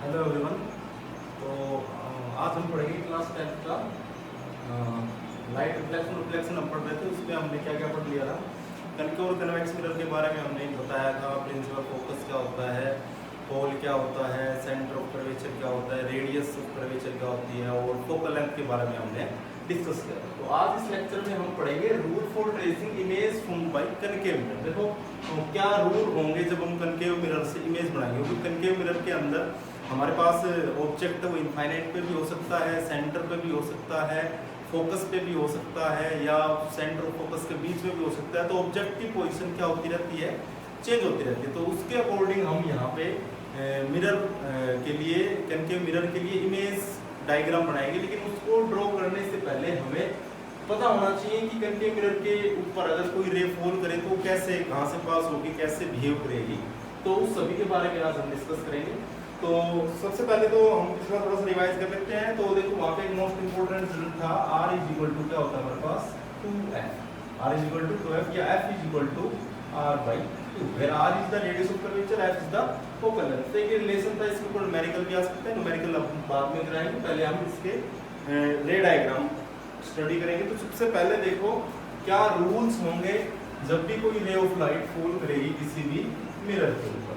Hello everyone. तो आज हम पढ़ेंगे क्लास 10 का लाइट रिफ्लेक्शन हम पढ़ रहे थे। उसमें हमने क्या क्या पढ़ लिया था। कनकेव और कन्वेक्स मिरर के बारे में हमने बताया था। प्रिंसिपल फोकस क्या होता है, पोल क्या होता है, सेंटर ऑफ कर्वेचर क्या होता है, रेडियस ऑफ कर्वेचर क्या होती है और फोकल लेंथ के बारे में हमने डिस्कस किया। तो आज इस लेक्चर में हम पढ़ेंगे rule for tracing image formed by concave mirror. देखो तो क्या रूल होंगे जब हम कनकेव मिरर से इमेज बनाएंगे, क्योंकि कनकेव मिरर के अंदर हमारे पास ऑब्जेक्ट वो इनफाइनाइट पे भी हो सकता है, सेंटर पे भी हो सकता है, फोकस पे भी हो सकता है, या सेंटर और फोकस के बीच में भी हो सकता है। तो ऑब्जेक्ट की पोजीशन क्या होती रहती है, चेंज होती रहती है। तो उसके अकॉर्डिंग हम यहाँ पे मिरर के लिए, कनकेव मिरर के लिए इमेज डायग्राम बनाएंगे। लेकिन उसको ड्रॉ करने से पहले हमें पता होना चाहिए कि कनकेव मिरर के ऊपर अगर कोई रे फॉल करे तो कैसे, कहाँ से पास होगी, कैसे बिहेव करेगी। तो उस सभी के बारे में आज हम डिस्कस करेंगे। तो सबसे पहले तो हम पिछला थोड़ा सा रिवाइज कर लेते हैं। तो देखो वहाँ पे एक मोस्ट इंपोर्टेंट रिजल्ट था, r इज इक्वल टू क्या होता है हमारे पास 2f, r is equal to 2f या f is equal to r by 2, where r is the radius of curvature, f is the focal length. तो ये relation था, इसके ऊपर न्यूमेरिकल भी आ सकता है, न्यूमेरिकल अब बाद में कराएंगे। पहले हम इसके रे डायग्राम स्टडी करेंगे। तो सबसे पहले देखो क्या रूल्स होंगे जब भी कोई रे ऑफ लाइट फॉल करेगी किसी भी मिरर के ऊपर।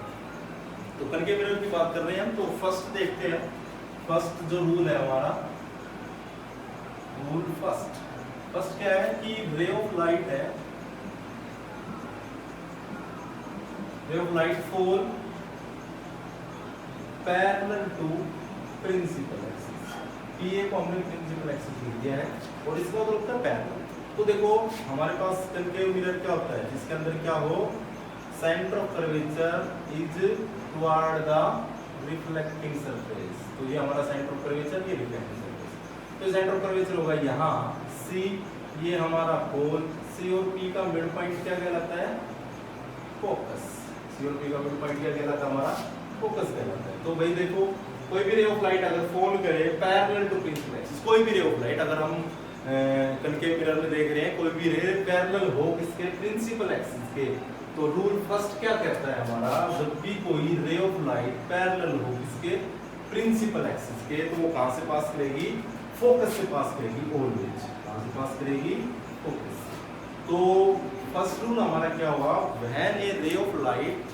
तो कनकेव मिरर की बात कर रहे हैं हम। तो फर्स्ट देखते हैं, फर्स्ट जो रूल है हमारा, रूल फर्स्ट क्या है कि रे ऑफ लाइट है, ray of light fall parallel to principal axis. P A को हमने प्रिंसिपल एक्सिस लिख दिया है और इसका मतलब होता है पैरेलल। तो देखो हमारे पास कनकेव मिरर क्या होता है, जिसके अंदर क्या हो, centre of curvature is toward the reflecting surface. तो ये हमारा सेंटर ऑफ कर्वेचर, ये रिफ्लेक्टिंग सरफेस। तो सेंटर ऑफ कर्वेचर होगा यहाँ सी, ये हमारा पोल, सी और पी का मिड पॉइंट क्या कहलाता है, फोकस। सी और पी का मिड पॉइंट क्या कहलाता है, हमारा फोकस कहलाता है। तो भाई देखो कोई भी रे ऑफ लाइट अगर फॉल करे पैरेलल टू प्रिंसिपल एक्सिस, कोई भी रे ऑफ लाइट अगर हम कनकेव मिरर में देख रहे हैं, कोई भी रे पैरेलल हो किसके, प्रिंसिपल एक्सिस के, तो रूल फर्स्ट क्या कहता है हमारा, जब भी कोई रे ऑफ लाइट पैरेलल हो किसके, प्रिंसिपल एक्सिस के, तो वो कहां से पास करेगी, फोकस से पास करेगी। ऑलवेज कहां से पास करेगी, फोकस। तो फर्स्ट रूल हमारा क्या हुआ, when a ray of light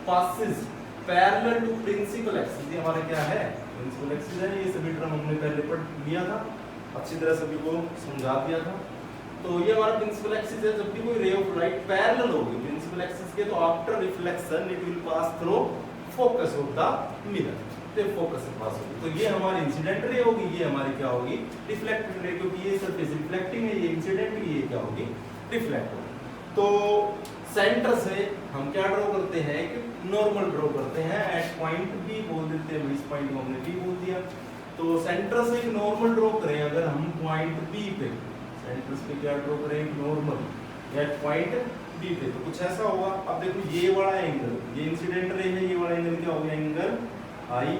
passes parallel to principal axis, ये हमारा क्या है, प्रिंसिपल एक्सिस है। ये सभी टर्म हमने पहले पढ़ लिया था, अच्छी तरह सभी को समझा दिया था। तो ये हमारा प्रिंसिपल एक्सिस है। जब भी कोई रे ऑफ लाइट पैरेलल होगी प्रिंसिपल एक्सिस के, तो after reflection it will pass through focus of the mirror, तो फोकस से पास होगी। तो ये हमारी इंसिडेंट रे होगी, ये हमारी क्या होगी, रिफ्लेक्टेड रे, क्योंकि ये सरफेस रिफ्लेक्टिंग है, ये इंसिडेंट है, ये क्या होगी, रिफ्लेक्ट होगी। तो सेंटर से हम क्या ड्रॉ करते हैं, एक नॉर्मल ड्रॉ करते हैं, एट पॉइंट बी बोल देते हैं, इस पॉइंट को हमने बी बोल दिया। तो सेंटर से एक नॉर्मल ड्रॉ करें अगर हम पॉइंट बी पे, सेंटर पे क्या ड्रॉ करें, नॉर्मल एट पॉइंट बी पे, तो कुछ ऐसा होगा। अब देखो ये वाला एंगल, ये इंसिडेंट रे है, ये वाला एंगल क्या हो गया, एंगल आई।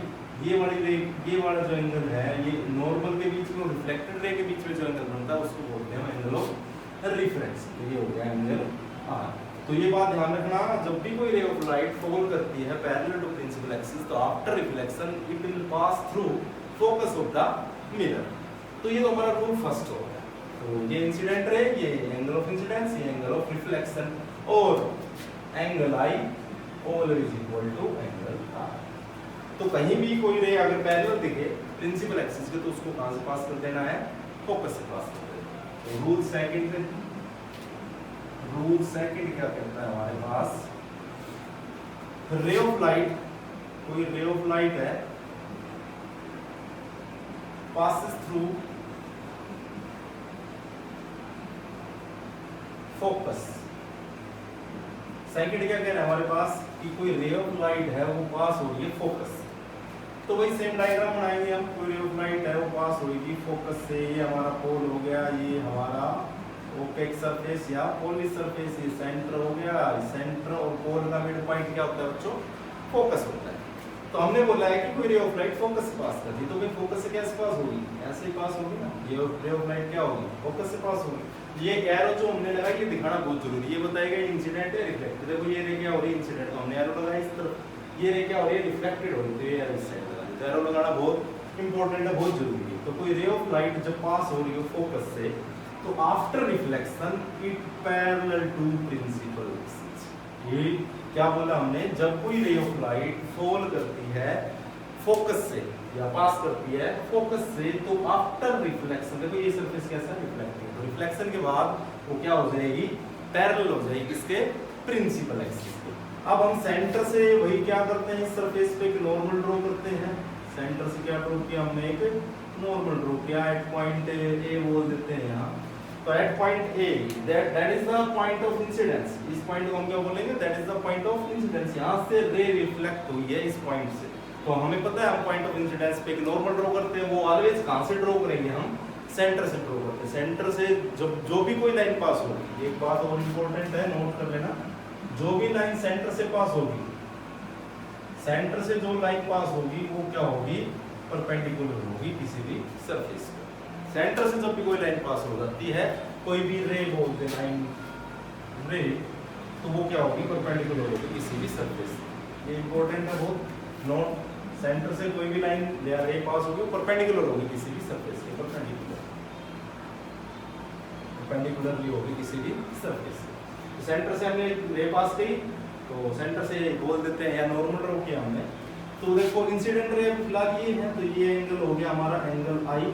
ये वाली रे, ये वाला जो एंगल है, ये नॉर्मल के बीच में और रिफ्लेक्टेड रे के बीच में जो एंगल बनता है उसको बोलते हैं एंगल ऑफ रिफरेंस। तो ये हो गया एंगल आर। तो ये बात ध्यान रखना, जब भी कोई रे ऑफ लाइट फॉल करती है पैरेलल टू प्रिंसिपल एक्सिस, तो after reflection it will pass through focus of the mirror. तो ये तो हमारा रूल फर्स्ट हो गया। तो ये इंसिडेंट रे, ये एंगल ऑफ इंसिडेंस, ये एंगल ऑफ रिफ्लेक्शन, और angle I always equal to angle R. तो कहीं भी कोई रे अगर पैरेलल दिखे प्रिंसिपल एक्सिस के, तो उसको कहां से पास कर देना है, फोकस से पास कर देना। तो रूल सेकंड, रूल सेकंड क्या कहता है हमारे पास, रे ऑफ लाइट, कोई रे ऑफ लाइट है, passes through focus। सेकंड क्या कह रहे हैं हमारे पास कि कोई रे ऑफ लाइट है वो पास हो रही है फोकस। तो वही सेम डायग्राम बनाएंगे हम, कोई रे ऑफ लाइट है वो पास होगी फोकस से, ये हमारा पोल हो गया, ये हमारा ओपेक सरफेस या पोलर सरफेस, ये सेंटर हो गया, सेंटर और पोल का मिड पॉइंट क्या होता है बच्चों, फोकस होता है। तो हमने बोला है कि कोई रे ऑफ लाइट फोकस से पास करती है, तो भाई फोकस से कैसे पास होगी, ऐसे ही पास होगी ना। ये रे ऑफ लाइट क्या होगी, फोकस से पास होगी। ये एरो जो हमने लगाया ये दिखाना बहुत जरूरी है, ये बताएगा इंसिडेंट है रिफ्लेक्टेड। देखो ये रे क्या हो रही है, इंसिडेंट, तो हमने एरो लगाया इस तरफ, ये रे क्या हो रही है, रिफ्लेक्टेड हो रही है, तो ये एरो इस साइड लगा तो एरो लगाना बहुत इंपॉर्टेंट है, बहुत जरूरी है। तो कोई रे ऑफ लाइट जब पास हो रही हो फोकस से, तो after reflection it parallel to principal axis. ये क्या बोला हमने, जब कोई रे ऑफ लाइट फॉल करती है फोकस से या पास करती है फोकस से, तो आफ्टर रिफ्लेक्शन, देखो ये सरफेस कैसा रिफ्लेक्टिंग, तो रिफ्लेक्शन के बाद वो क्या हो जाएगी, पैरेलल हो जाएगी किसके, प्रिंसिपल एक्सिस के। अब हम सेंटर से वही क्या करते हैं, इस सरफेस पे एक नॉर्मल ड्रॉ करते हैं। सेंटर से क्या ड्रॉ किया हमने, एक नॉर्मल ड्रॉ किया, एट पॉइंट ए बोल देते हैं यहाँ। तो at point A that is the point of incidence, इस पॉइंट को हम क्या बोलेंगे, that is the point of incidence. यहाँ से रे रिफ्लेक्ट हुई है इस पॉइंट से, तो हमें पता है हम पॉइंट ऑफ इंसिडेंस पे एक नॉर्मल ड्रॉ करते हैं, वो ऑलवेज कहां से ड्रॉ करेंगे, हम सेंटर से ड्रॉ करते हैं। सेंटर से जब जो भी कोई लाइन पास होगी, एक बात और इंपॉर्टेंट है, नोट कर लेना, जो भी लाइन सेंटर से पास होगी, सेंटर से जो लाइन पास होगी वो क्या होगी, परपेंडिकुलर होगी किसी भी सरफेस को। सेंटर से जब भी कोई लाइन पास हो जाती है, कोई भी रे बोलते हैं, लाइन रे, तो वो क्या होगी, परपेंडिकुलर होगी किसी भी सरफेस। ये इंपॉर्टेंट है बहुत, नोट, सेंटर से कोई भी लाइन या रे पास होगी वो परपेंडिकुलर होगी किसी भी सरफेस के, परपेंडिकुलरली होगी किसी भी सरफेस से। तो सेंटर से हमने रे पास की, तो सेंटर से बोल देते हैं या नॉर्मल ड्रॉ किया हमने, तो देखो इंसिडेंट रे फिलहाल ये है, तो ये एंगल हो गया हमारा एंगल आई।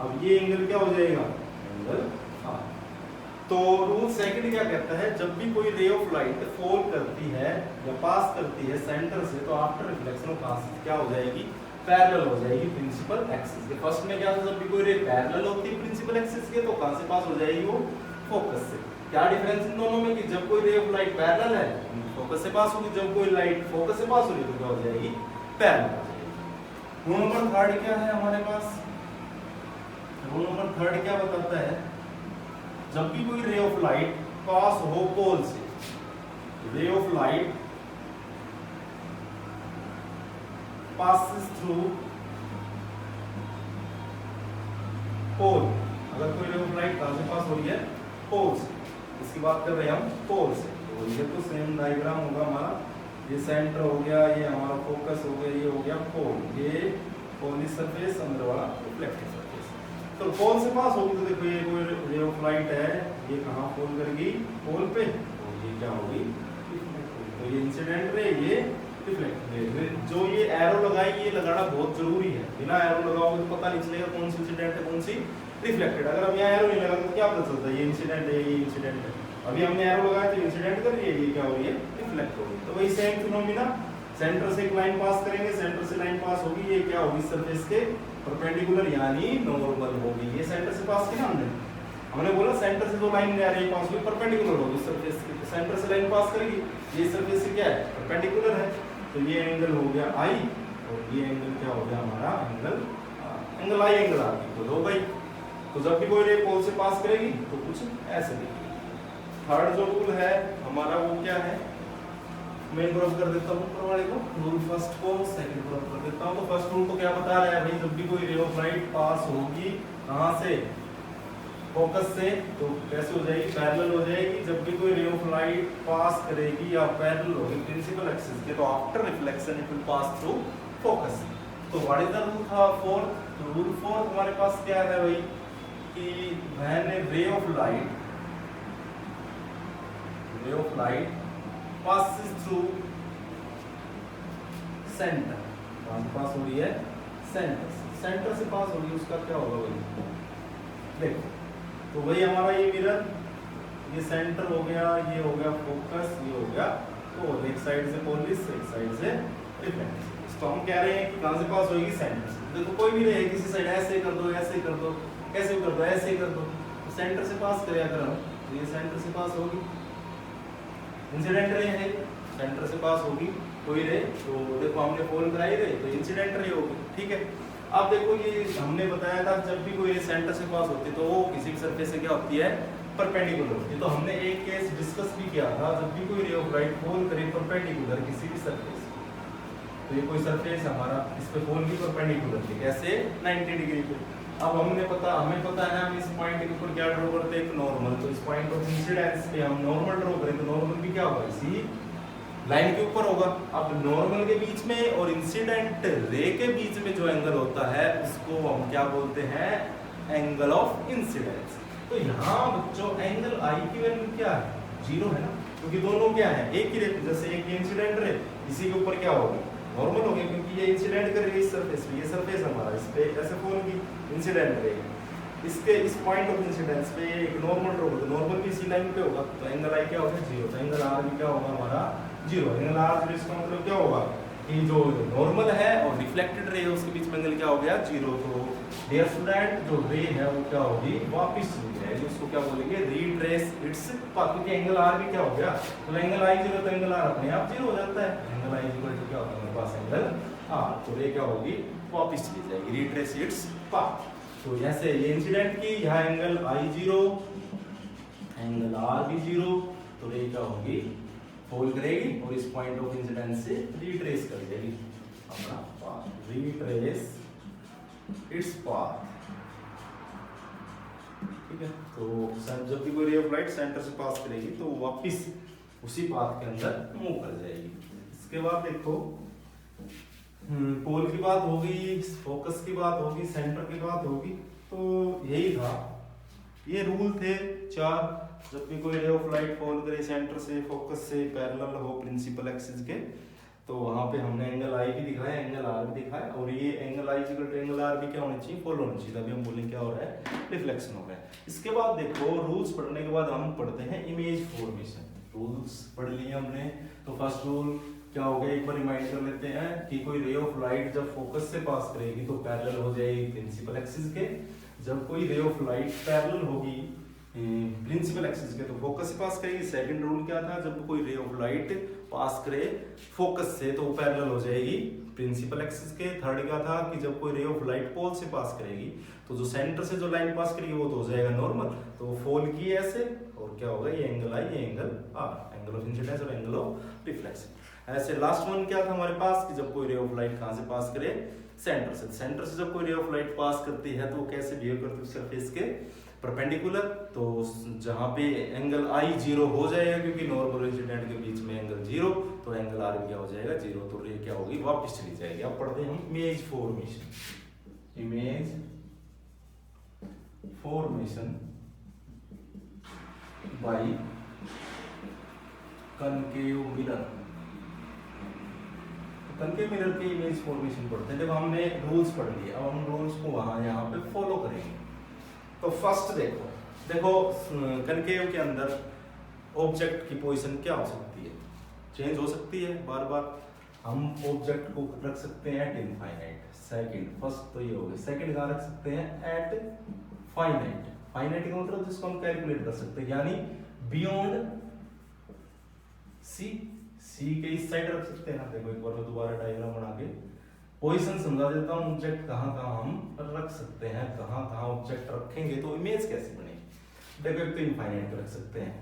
अब ये एंगल क्या हो जाएगा, एंगल आई। तो रूल सेकंड क्या कहता है, जब भी कोई रे ऑफ लाइट फॉल करती है या पास करती है सेंटर से, तो आफ्टर रिफ्लेक्शन ऑफ पास क्या हो जाएगी, पैरेलल हो जाएगी प्रिंसिपल एक्सिस के। फर्स्ट में क्या था, जब भी कोई रे पैरेलल होती है प्रिंसिपल एक्सिस के, तो कहां से पास हो जाएगी, वो फोकस से। क्या डिफरेंस इन दोनों में, कि जब कोई रे ऑफ लाइट पैरेलल है फोकस से पास होगी, जब कोई लाइट फोकस से पास हो रही है तो क्या हो जाएगी, पैरेलल हो जाएगी। रूल नंबर थर्ड क्या है हमारे पास, रूल नंबर थर्ड क्या बताता है, जब भी कोई रे ऑफ लाइट पास हो पोल से, ray of light passes through पोल, अगर कोई रे ऑफ लाइट कहां से पास हो रही है, पोल से, इसकी बात कर रहे हैं हम पोल से, तो ये तो सेम डायग्राम होगा हमारा, ये सेंटर हो गया, ये हमारा फोकस हो गया, ये हो गया पोल, ये पोलर सरफेस, अंदर वाला रिफ्लेक्टिव सरफेस। तो पोल से पास होगी, तो देखो ये कोई रे ऑफ लाइट है, ये कहां फॉल करेगी, पोल पे, तो ये क्या होगी, तो ये इंसिडेंट रे, ये रिफ्लेक्ट रे। जो ये एरो लगाई, ये लगाना बहुत जरूरी है, बिना एरो लगाओगे तो पता नहीं चलेगा कौन सी इंसिडेंट है कौन सी रिफ्लेक्टेड। अगर हम यहाँ एरो नहीं लगा तो क्या पता चलता है ये इंसिडेंट है, ये इंसिडेंट है। अभी हमने एरो लगाया तो इंसिडेंट कर रही है, ये क्या हो रही है, रिफ्लेक्ट हो रही है। तो वही सेम फिनोमिना, सेंटर से एक लाइन पास करेंगे, सेंटर से लाइन पास होगी, ये क्या होगी, सरफेस के परपेंडिकुलर यानी नॉर्मल होगी। ये सेंटर से पास की ना हमने बोला सेंटर से जो लाइन जा रही है पास हुई परपेंडिकुलर होगी सरफेस के, सेंटर से लाइन पास करेगी, ये सरफेस से क्या है, परपेंडिकुलर है, तो ये एंगल हो गया आई, और ये एंगल क्या हो गया हमारा, angle I, angle R equal हो गई। तो जब भी कोई रे पोल से पास करेगी तो कुछ ऐसे दिखेगी। थर्ड जो रूल है हमारा वो क्या है, मैं ड्रॉप कर देता हूँ ऊपर वाले को, रूल फर्स्ट को सेकंड ड्रॉप कर देता हूँ। तो फर्स्ट रूल तो क्या बता रहा है भाई, जब भी कोई रे ऑफ लाइट पास होगी कहाँ से, फोकस से, तो कैसे हो जाएगी, पैरेलल हो जाएगी। जब भी कोई रे ऑफ लाइट पास करेगी या पैरेलल होगी प्रिंसिपल एक्सिस के, तो after reflection it will pass through focus. तो व्हाट इज द रूल था फोर्थ, तो रूल फोर्थ हमारे पास क्या है भाई, कि when a ray of light passes through centre, कहां से पास हो रही है, सेंटर से पास हो रही है, उसका क्या होगा भाई, देखो तो वही हमारा ये मिरर, ये सेंटर हो गया, ये हो गया फोकस, ये हो गया पोल, एक साइड से पोलिस, एक साइड से रिफ्लेक्टिव। तो हम कह रहे हैं कि कहां से पास होगी, सेंटर से। देखो कोई भी रहे, किसी साइड ऐसे कर दो, ऐसे कर दो, कैसे कर दो, ऐसे कर दो, तो सेंटर से पास करे अगर हम, तो ये सेंटर से पास होगी, इंसिडेंट रे है, सेंटर से पास होगी कोई रे, तो देखो हमने फॉल कराई रे, तो इंसिडेंट रे होगी, ठीक है। अब देखो ये हमने बताया था जब भी कोई रे सेंटर से पास होती है तो वो किसी भी सरफेस से क्या होती है, परपेंडिकुलर होती है। तो हमने एक केस डिस्कस भी किया था, जब भी कोई रे ऑफ लाइट फॉल करे परपेंडिकुलर किसी भी सरफेस, तो ये कोई सरफेस हमारा इस पे फॉल की परपेंडिकुलर थी, कैसे 90 डिग्री पे। अब हमें पता है हम इस पॉइंट के ऊपर क्या ड्रॉ करते हैं, एक नॉर्मल। तो इस पॉइंट ऑफ इंसिडेंस पे हम नॉर्मल ड्रॉ करें तो नॉर्मल भी क्या होगा, इसी लाइन के ऊपर होगा। अब नॉर्मल के बीच में और इंसिडेंट रे के बीच में जो एंगल होता है उसको हम क्या बोलते हैं, एंगल ऑफ इंसिडेंस। तो यहाँ बच्चों एंगल आई की वैल्यू क्या है, 0 है ना, क्योंकि दोनों क्या है, एक ही रे, जैसे एक इंसिडेंट रे इसी के ऊपर क्या होगी, नॉर्मल होगी, क्योंकि ये इंसिडेंट कर रही है इस सरफेस पे, ये सरफेस हमारा इस पे ऐसे फॉल की इंसिडेंट रे, इसके इस पॉइंट ऑफ इंसिडेंस पे एक नॉर्मल रो, तो नॉर्मल भी इसी लाइन पे होगा, तो एंगल आई क्या होगा, 0। तो एंगल आर भी क्या होगा हमारा 0। एंगल आर 0 इसका मतलब क्या होगा कि जो नॉर्मल है और रिफ्लेक्टेड रे है उसके बीच में एंगल क्या हो गया, 0। तो डियर स्टूडेंट जो रे है वो क्या होगी, वापस चली जाएगी, उसको क्या बोलेंगे, रीट्रेस इट्स पाथ, क्योंकि एंगल आर भी क्या हो गया, तो एंगल आई 0 तो एंगल आर अपने आप 0 हो जाता है। एंगल आई इक्वल टू क्या होता है हमारे पास, एंगल आर, तो रे क्या होगी, वापस चली जाएगी, रीट्रेस इट्स पाथ। तो ऐसे ये इंसिडेंट की, यहाँ एंगल आई 0, एंगल आर भी 0, तो रे क्या होगी, फोल्ड करेगी और इस पॉइंट ऑफ इंसिडेंस से रीट्रेस कर देगी अपना पाथ, रीट्रेस इट्स पाथ, ठीक है। तो जब भी कोई रे ऑफ लाइट सेंटर से पास करेगी तो वापस उसी पाथ के अंदर मूव कर जाएगी। इसके बाद देखो पोल की बात होगी, फोकस की बात होगी, सेंटर की बात होगी, तो यही था, ये रूल थे 4। जब भी कोई रे ऑफ लाइट फॉल करे सेंटर से, फोकस से पैरेलल हो प्रिंसिपल एक्सिस के, तो वहां पे हमने एंगल आई भी दिखाया, एंगल आर भी दिखाया, और ये angle I equal to angle R भी क्या होना चाहिए, फॉलो होना चाहिए, तभी हम बोलेंगे क्या हो रहा है, रिफ्लेक्शन हो रहा है। इसके बाद देखो रूल्स पढ़ने के बाद हम पढ़ते हैं इमेज फॉर्मेशन। रूल्स पढ़ लिए हमने, तो फर्स्ट रूल क्या हो गया, एक बार रिमाइंड कर लेते हैं कि कोई रे ऑफ लाइट जब फोकस से पास करेगी तो पैरेलल हो जाएगी प्रिंसिपल एक्सिस के। जब कोई रे ऑफ लाइट पैरेलल होगी प्रिंसिपल एक्सिस के तो फोकस से पास करेगी। सेकंड रूल क्या था, जब कोई रे ऑफ लाइट पास करे फोकस से तो वो पैरेलल हो जाएगी प्रिंसिपल एक्सिस के। थर्ड क्या था कि जब कोई रे ऑफ लाइट पोल से पास करेगी तो जो सेंटर से जो लाइन पास करेगी वो तो हो जाएगा नॉर्मल, तो फोल की ऐसे, और क्या होगा, ये एंगल आई, ये angle R, angle of incidence और एंगल ऑफ रिफ्लेक्शन। ऐसे लास्ट वन क्या था हमारे पास कि जब कोई रे ऑफ लाइट कहां से पास करे, सेंटर से। सेंटर से जब कोई रे ऑफ लाइट पास करती है तो वो कैसे बिहेव करती है, सरफेस के परपेंडिकुलर, तो जहां पे एंगल आई 0 हो जाएगा क्योंकि नॉर्मल इंसिडेंट के बीच में एंगल 0, तो एंगल आर भी क्या हो जाएगा 0, तो रे क्या होगी, वापस चली जाएगी। अब पढ़ते हैं हम image formation. Image formation by concave mirror. Concave mirror की इमेज फॉर्मेशन पढ़ते हैं। जब हमने रूल्स पढ़ लिए, अब हम रूल्स को वहां यहाँ पे फॉलो करेंगे। तो फर्स्ट देखो कनकेव के अंदर ऑब्जेक्ट की पोजीशन क्या हो सकती है, चेंज हो सकती है बार बार। हम ऑब्जेक्ट को रख सकते हैं एट इनफाइनाइट। सेकंड, फर्स्ट तो ये हो गया। सेकंड कहाँ रख सकते हैं, एट फाइनाइट। फाइनाइट का मतलब जिसको हम कैलकुलेट कर सकते हैं, यानी बियॉन्ड सी के इस साइड रख सकते हैं ना। देखो एक बार मैं दोबारा डायग्राम बना के पोजीशन समझा देता हूँ, ऑब्जेक्ट कहाँ कहाँ हम रख सकते हैं, कहाँ कहाँ ऑब्जेक्ट रखेंगे तो इमेज कैसे बनेगी। देखो एक तो इनफाइनाइट पे रख सकते हैं,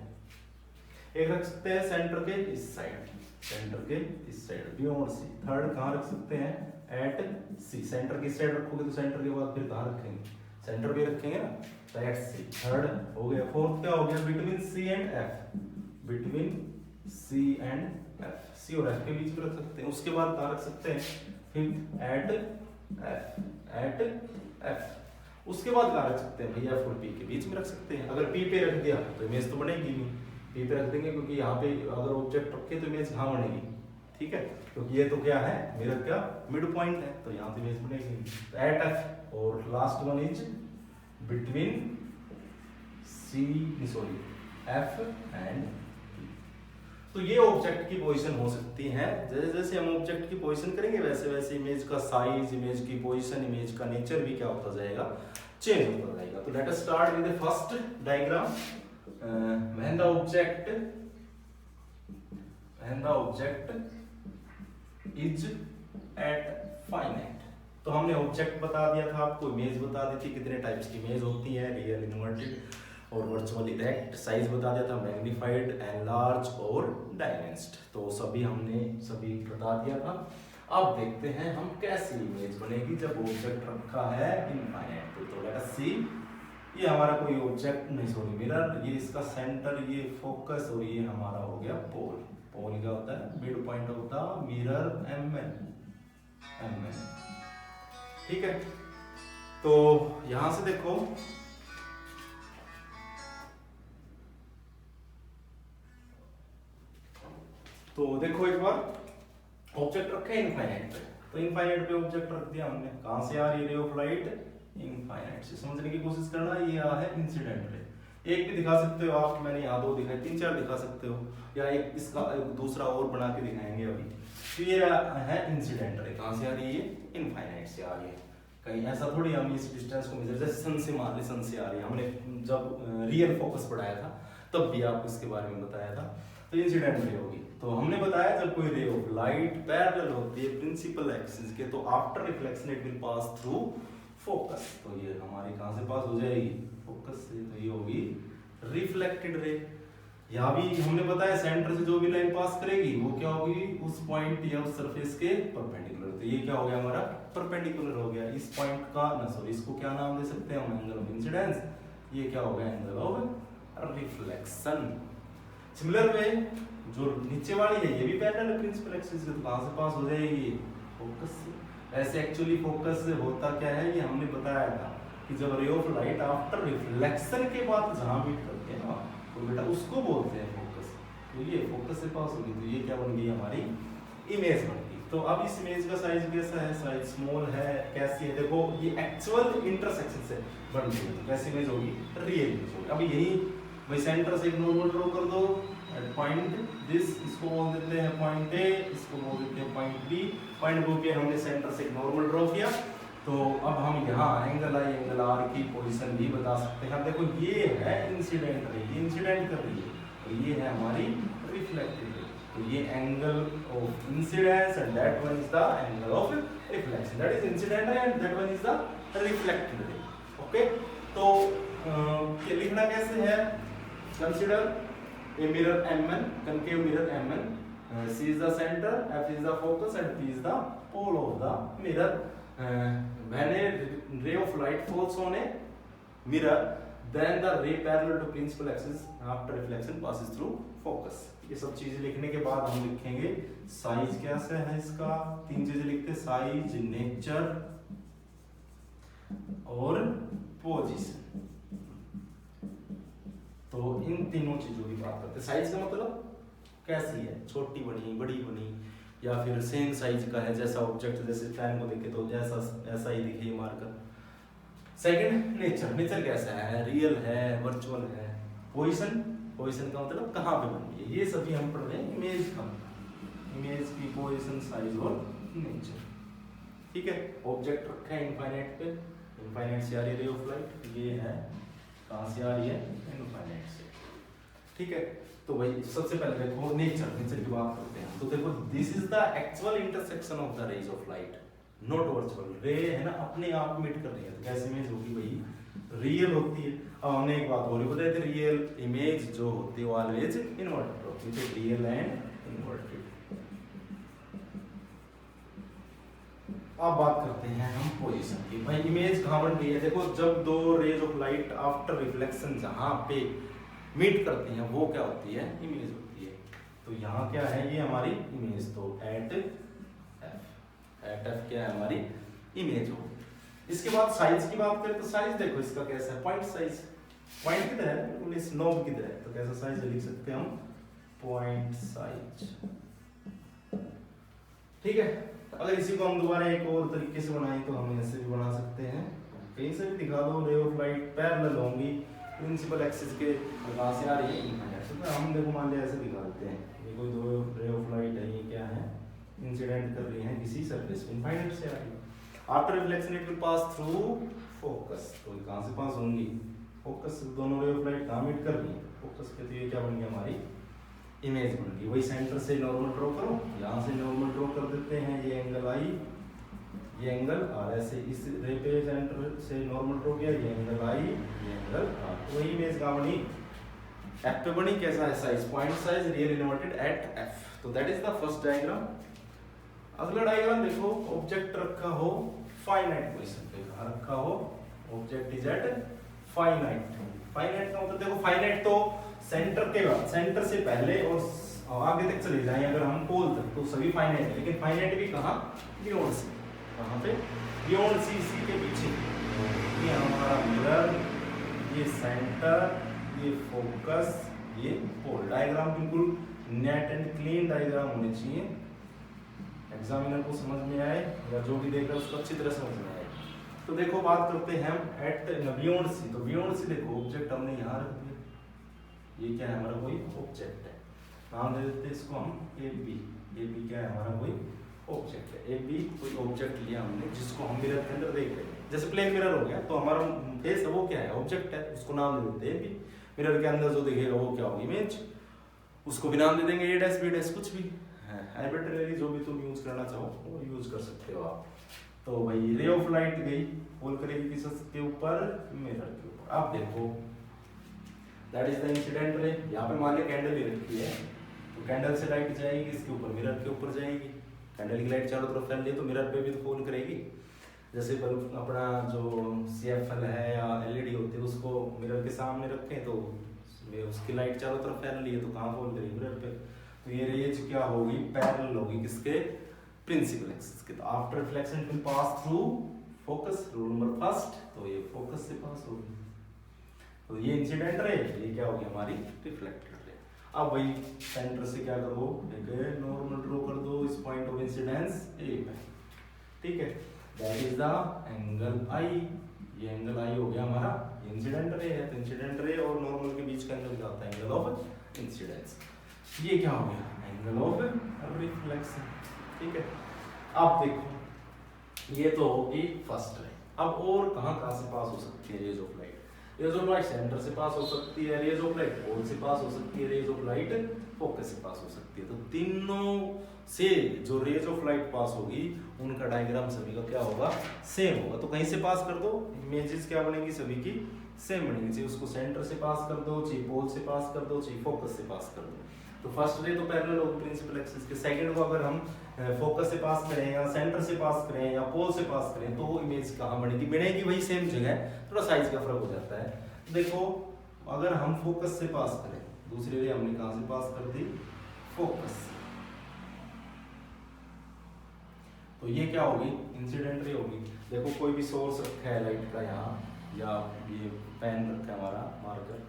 एक रख सकते हैं सेंटर के इस साइड, सेंटर के इस साइड बियॉन्ड सी। थर्ड कहाँ रख सकते हैं, एट सी। सेंटर की साइड रखोगे तो सेंटर के बाद फिर कहाँ रखेंगे, सेंटर पे रखेंगे ना, तो एट सी। थर्ड हो गया। फोर्थ क्या हो गया, between C and F, between C and F, C और एफ के बीच में रख सकते हैं। उसके बाद कहाँ रख सकते हैं, एट एफ, एट एफ। उसके बाद कहाँ रख सकते हैं भैया, एफ और पी के बीच में रख सकते हैं। अगर पी पे रख दिया तो इमेज तो बनेगी नहीं, पी पे रख देंगे क्योंकि यहाँ पे अगर ऑब्जेक्ट रखे तो इमेज कहाँ बनेगी, ठीक है, क्योंकि ये तो क्या है, मिरर क्या मिड पॉइंट है, तो यहाँ तो इमेज बनेगी। तो एट एफ, और last one is between C, sorry F and. तो ये ऑब्जेक्ट की पोजीशन हो सकती है। जैसे जैसे हम ऑब्जेक्ट की पोजीशन करेंगे वैसे वैसे इमेज का साइज, इमेज की पोजीशन, इमेज का नेचर भी क्या होता जाएगा, चेंज होता जाएगा। तो let us start with the first diagram. When the object is at finite. तो हमने ऑब्जेक्ट बता दिया था आपको, इमेज बता दी थी, कितने टाइप्स की इमेज होती है, रियल, इन्वर्टेड और वर्चुअल इरेक्ट। साइज बता दिया था, मैग्नीफाइड, एनलार्ज और डायमेंस्ड, तो सभी हमने बता दिया था। अब देखते हैं हम कैसी इमेज बनेगी जब ऑब्जेक्ट रखा है इनफाइनाइट पे। तो लेट अस सी, ये हमारा कोई ऑब्जेक्ट नहीं, सॉरी मिरर, ये इसका सेंटर, ये फोकस और ये हमारा हो गया पोल। ओवल क्या होता है, mid point of the mirror MN। ठीक है, तो यहां से देखो एक बार ऑब्जेक्ट रखा है इनफाइनाइट पे, तो इनफाइनाइट पे ऑब्जेक्ट रख दिया हमने, कहां से आ रही है रे ऑफ लाइट, इनफाइनाइट से। समझने की कोशिश करना, ये आ है इंसिडेंट रे। एक भी दिखा सकते हो आप, मैंने यहाँ 2 दिखाए, 3-4 दिखा सकते हो, या एक इसका एक दूसरा और बना के दिखाएंगे अभी। तो ये है इंसिडेंट रे, कहां से आ रही है, इनफाइनाइट से आ रही है। कहीं ऐसा थोड़ी हम इस डिस्टेंस को मेजर, जैसे सन से मान ली, सन से आ रही है, हमने जब रियल फोकस पढ़ाया था तब भी आपको इसके बारे में बताया था। तो इंसिडेंट रे होगी, तो हमने बताया जब कोई रे ऑफ लाइट पैरेलल होती है प्रिंसिपल एक्सिस के, तो after reflection it will pass through focus. तो ये हमारी कहां से पास हो जाएगी, फोकस से, तो ये होगी रिफ्लेक्टेड रे। यहाँ भी हमने बताया सेंटर से जो भी लाइन पास करेगी वो क्या होगी, उस पॉइंट या उस सरफेस के परपेंडिकुलर। तो ये क्या हो गया हमारा, परपेंडिकुलर हो गया। इस पॉइंट का ना, सॉरी, इसको क्या नाम दे सकते हैं हम, एंगल ऑफ इंसिडेंस। ये क्या हो गया, angle of reflection. Similar way जो नीचे वाली है ये भी पैरेलल है प्रिंसिपल एक्सिस से, तो कहां से पास हो जाएगी, फोकस से। ऐसे एक्चुअली फोकस से होता क्या है, ये हमने बताया था कि जब रे ऑफ लाइट आफ्टर रिफ्लेक्शन के बाद जहां मीट करते हैं ना, तो बेटा उसको बोलते हैं फोकस। तो ये फोकस से पास होगी, तो ये क्या बन गई हमारी, इमेज बन गई। तो अब इस इमेज का साइज कैसा है, साइज स्मॉल है, कैसी है, देखो ये एक्चुअल इंटरसेक्शन से बन गई, तो कैसी इमेज होगी, रियल इमेज होगी। अब यही भाई सेंटर से एक नॉर्मल ड्रॉ कर दो एट पॉइंट दिस, इसको बोल देते हैं पॉइंट ए, इसको बोल देते हैं पॉइंट बी। पॉइंट बी पे हमने सेंटर से एक नॉर्मल ड्रॉ किया, तो अब हम यहाँ एंगल आई एंगल आर की पोजीशन भी बता सकते हैं। अब देखो ये है इंसिडेंट रे, ये इंसिडेंट कर रही है, और ये है हमारी रिफ्लेक्टेड रे। तो ये angle of incidence and that one is the angle of reflection, that is incident ray and that one is the reflected ray. Okay, तो ये लिखना कैसे है, consider a mirror MN, concave mirror MN, C is the center, F is the focus and P is the pole of the mirror. When a ray of light falls on a mirror, then the ray parallel to principal axis after reflection passes through focus. ये सब चीजें लिखने के बाद हम लिखेंगे size कैसे है इसका, 3 चीजें लिखते हैं, साइज, नेचर और पोजीशन। तो इन तीनों चीजों की बात करते हैं। साइज का मतलब कैसी है, छोटी बनी, बड़ी बनी, या फिर सेम साइज का है, जैसा ऑब्जेक्ट, जैसे पेन को देखे तो जैसा ऐसा ही दिखे मार्कर। सेकंड नेचर, नेचर कैसा है, रियल है, वर्चुअल है। पोजीशन, पोजीशन का मतलब कहाँ पे बनी है, ये सभी हम पढ़ रहे हैं इमेज का, इमेज की पोजीशन, साइज और नेचर। ठीक है, ऑब्जेक्ट रखा है इनफाइनाइट पे, इनफाइनाइट से आ रही है रे ऑफ लाइट, ये है कहां से आ रही है, इनफाइनाइट से। ठीक है, तो भाई सबसे पहले देखो नेचर, नेचर की बात करते हैं। तो देखो this is the actual intersection of the rays of light, not virtual. Ray है ना अपने आप मीट कर रही है, तो कैसी इमेज होगी भाई, रियल होती है। अब हमने एक बात और बताई थी, रियल इमेज जो होती है वो ऑलवेज इन्वर्टेड होती है, रियल एंड इन्वर्टेड। अब बात करते हैं हम पोजीशन की। भाई इमेज कहाँ बन रही है, देखो जब दो rays of light after reflection जहाँ पे मीट करती हैं वो क्या होती है, इमेज होती है। तो यहाँ क्या है, ये हमारी इमेज, तो एट एफ क्या है हमारी इमेज हो। इसके बाद साइज की बात करें तो साइज देखो इसका कैसा है, पॉइंट साइज। पॉइंट किधर है, बिल्कुल इस नोब किधर है, तो कैसा साइज लिख सकते हैं हम, पॉइंट साइज। ठीक है, अगर इसी को हम दोबारा एक और तरीके से बनाएं तो हम ऐसे भी बना सकते हैं, कहीं से भी दिखा दो, रे ऑफ लाइट पैरेलल होंगी प्रिंसिपल एक्सिस के, कहां से आ रही है, इनफाइनाइट से। तो हम देखो मान लिया ऐसे दिखा देते हैं, ये कोई दो रे ऑफ लाइट है, ये क्या है, इंसिडेंट कर रही है किसी सरफेस पे, इनफाइनाइट से आ रही है। After reflection it will pass through focus, तो कहां से पास होंगी, फोकस। दोनों रे ऑफ लाइट कहां मीट कर रही है, फोकस पे। तो ये क्या बन गया, हमारी इमेज बन गई। वही सेंटर से नॉर्मल ड्रॉ करो, यहाँ से नॉर्मल ड्रॉ कर देते हैं, ये एंगल आई, ये एंगल आर, ऐसे इस रे पे सेंटर से नॉर्मल ड्रॉ किया, ये एंगल आई, ये एंगल आर। तो वही इमेज कहाँ बनी, एफ पे बनी। कैसा है size, point size, real inverted at F. तो that is the first diagram. अगला डायग्राम देखो, ऑब्जेक्ट रखा हो फाइनाइट पोजीशन पे, कहाँ रखा हो, object is at finite. Finite का मतलब देखो, फाइनाइट तो सेंटर के बाद, सेंटर से पहले और और आगे तक चले जाएं अगर हम पोल तक तो सभी फाइनाइट है, लेकिन फाइनाइट भी कहाँ, बियॉन्ड सी, कहाँ पे, बियॉन्ड सी, सी के पीछे। ये हमारा मिरर, ये सेंटर, ये फोकस, ये पोल। डायग्राम बिल्कुल नेट एंड क्लीन डायग्राम होने चाहिए, एग्जामिनर को समझ में आए या जो भी देख रहा है उसको अच्छी तरह समझ में आए। तो देखो बात करते हैं हम एट बियॉन्ड सी। तो बियॉन्ड सी देखो ऑब्जेक्ट हमने यहाँ रख दिया, ये क्या है हमारा कोई ऑब्जेक्ट है, नाम दे देते हैं इसको हम ए बी। ए बी क्या है हमारा कोई ऑब्जेक्ट है, ए बी कोई ऑब्जेक्ट लिया हमने जिसको हम मिरर के अंदर देख रहे हैं। जैसे प्लेन मिरर हो गया तो हमारा फेस है वो क्या है, ऑब्जेक्ट है, उसको नाम दे देते हैं ए बी। मिरर के अंदर जो दिखेगा वो क्या होगी, इमेज, उसको भी नाम दे देंगे ए डैश बी डैश, कुछ भी आर्बिट्रेरी जो भी तुम यूज करना चाहो वो यूज कर सकते हो आप। तो भाई रे ऑफ लाइट गई, फॉल करेगी किसके ऊपर, मिरर के ऊपर। आप देखो that is the incident ray. यहाँ पे मान लिया कैंडल ही रखी है तो कैंडल से लाइट जाएगी इसके ऊपर, मिरर के ऊपर जाएगी। कैंडल की लाइट चारों तरफ फैल रही है तो मिरर पे भी तो फॉल करेगी। जैसे बल्ब अपना जो CFL है या LED होती है उसको मिरर के सामने रखें तो उसकी लाइट चारों तरफ फैल रही है तो कहाँ फॉल करेगी, मिरर पे। तो ये रेज क्या होगी, पैरेलल होगी किसके, प्रिंसिपल एक्सिस के। तो after reflection will pass through focus, rule number first, तो ये फोकस से पास होगी। तो ये इंसिडेंट रे, ये क्या होगी हमारी रिफ्लेक्टेड रे। अब भाई सेंटर से क्या करो, एक नॉर्मल ड्रॉ कर दो इस पॉइंट ऑफ इंसिडेंस ए पे, ठीक है, that is the angle I. ये एंगल आई हो गया हमारा, इंसिडेंट रे है तो इंसिडेंट रे और नॉर्मल के बीच का एंगल क्या होता है, एंगल ऑफ इंसिडेंस। ये क्या हो गया, एंगल ऑफ रिफ्लेक्शन, ठीक है। अब देखो ये तो होगी फर्स्ट रे। अब और कहाँ से पास हो सकती है rays of light, rays of light centre से पास हो सकती है, रेज ऑफ लाइट पोल से पास हो सकती है, रेज ऑफ लाइट फोकस से पास हो सकती है। तो तीनों से जो रेज ऑफ लाइट पास होगी उनका डायग्राम सभी का क्या होगा, सेम होगा। तो कहीं से पास कर दो, इमेजेस क्या बनेगी सभी की सेम बनेगी, चाहे उसको सेंटर से पास कर दो, चाहे पोल से पास कर दो, चाहे फोकस से पास कर दो। तो फर्स्ट रे तो पैरेलल होगी प्रिंसिपल एक्सिस के, सेकंड को अगर हम फोकस से पास करें या सेंटर से पास करें या पोल से पास करें तो इमेज कहाँ बनेगी, बनेगी वही सेम जगह, थोड़ा साइज का फर्क हो जाता है। तो देखो अगर हम फोकस से पास करें, दूसरी रे हमने कहाँ से पास कर दी, फोकस। तो ये क्या होगी, इंसिडेंट रे होगी। देखो कोई भी सोर्स रखा है लाइट का यहाँ, या ये पेन रखा है हमारा मार्कर,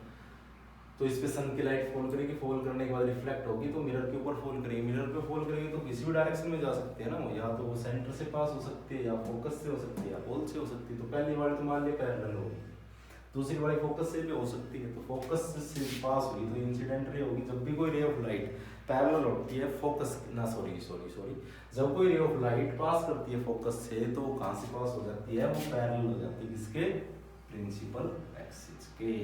तो इस पे सन की लाइट फॉल करेगी, फॉल करने के बाद रिफ्लेक्ट होगी तो मिरर के ऊपर फॉल करेगी, मिरर पे फॉल करेगी तो किसी भी डायरेक्शन में जा सकती है ना वो, या तो वो सेंटर से पास हो सकती है या फोकस से हो सकती है या पोल से हो सकती है। तो पहली वाली तो मान लिया पैरेलल होगी, दूसरी वाली फोकस से भी हो सकती है। तो फोकस से पास हुई तो इंसिडेंट रे होगी। जब भी कोई रे ऑफ लाइट पैरेलल होती है फोकस ना, सॉरी जब कोई रे ऑफ लाइट पास करती है फोकस से तो कहाँ से पास हो जाती है, वो पैरेलल हो जाती है किसके, प्रिंसिपल एक्सिस के।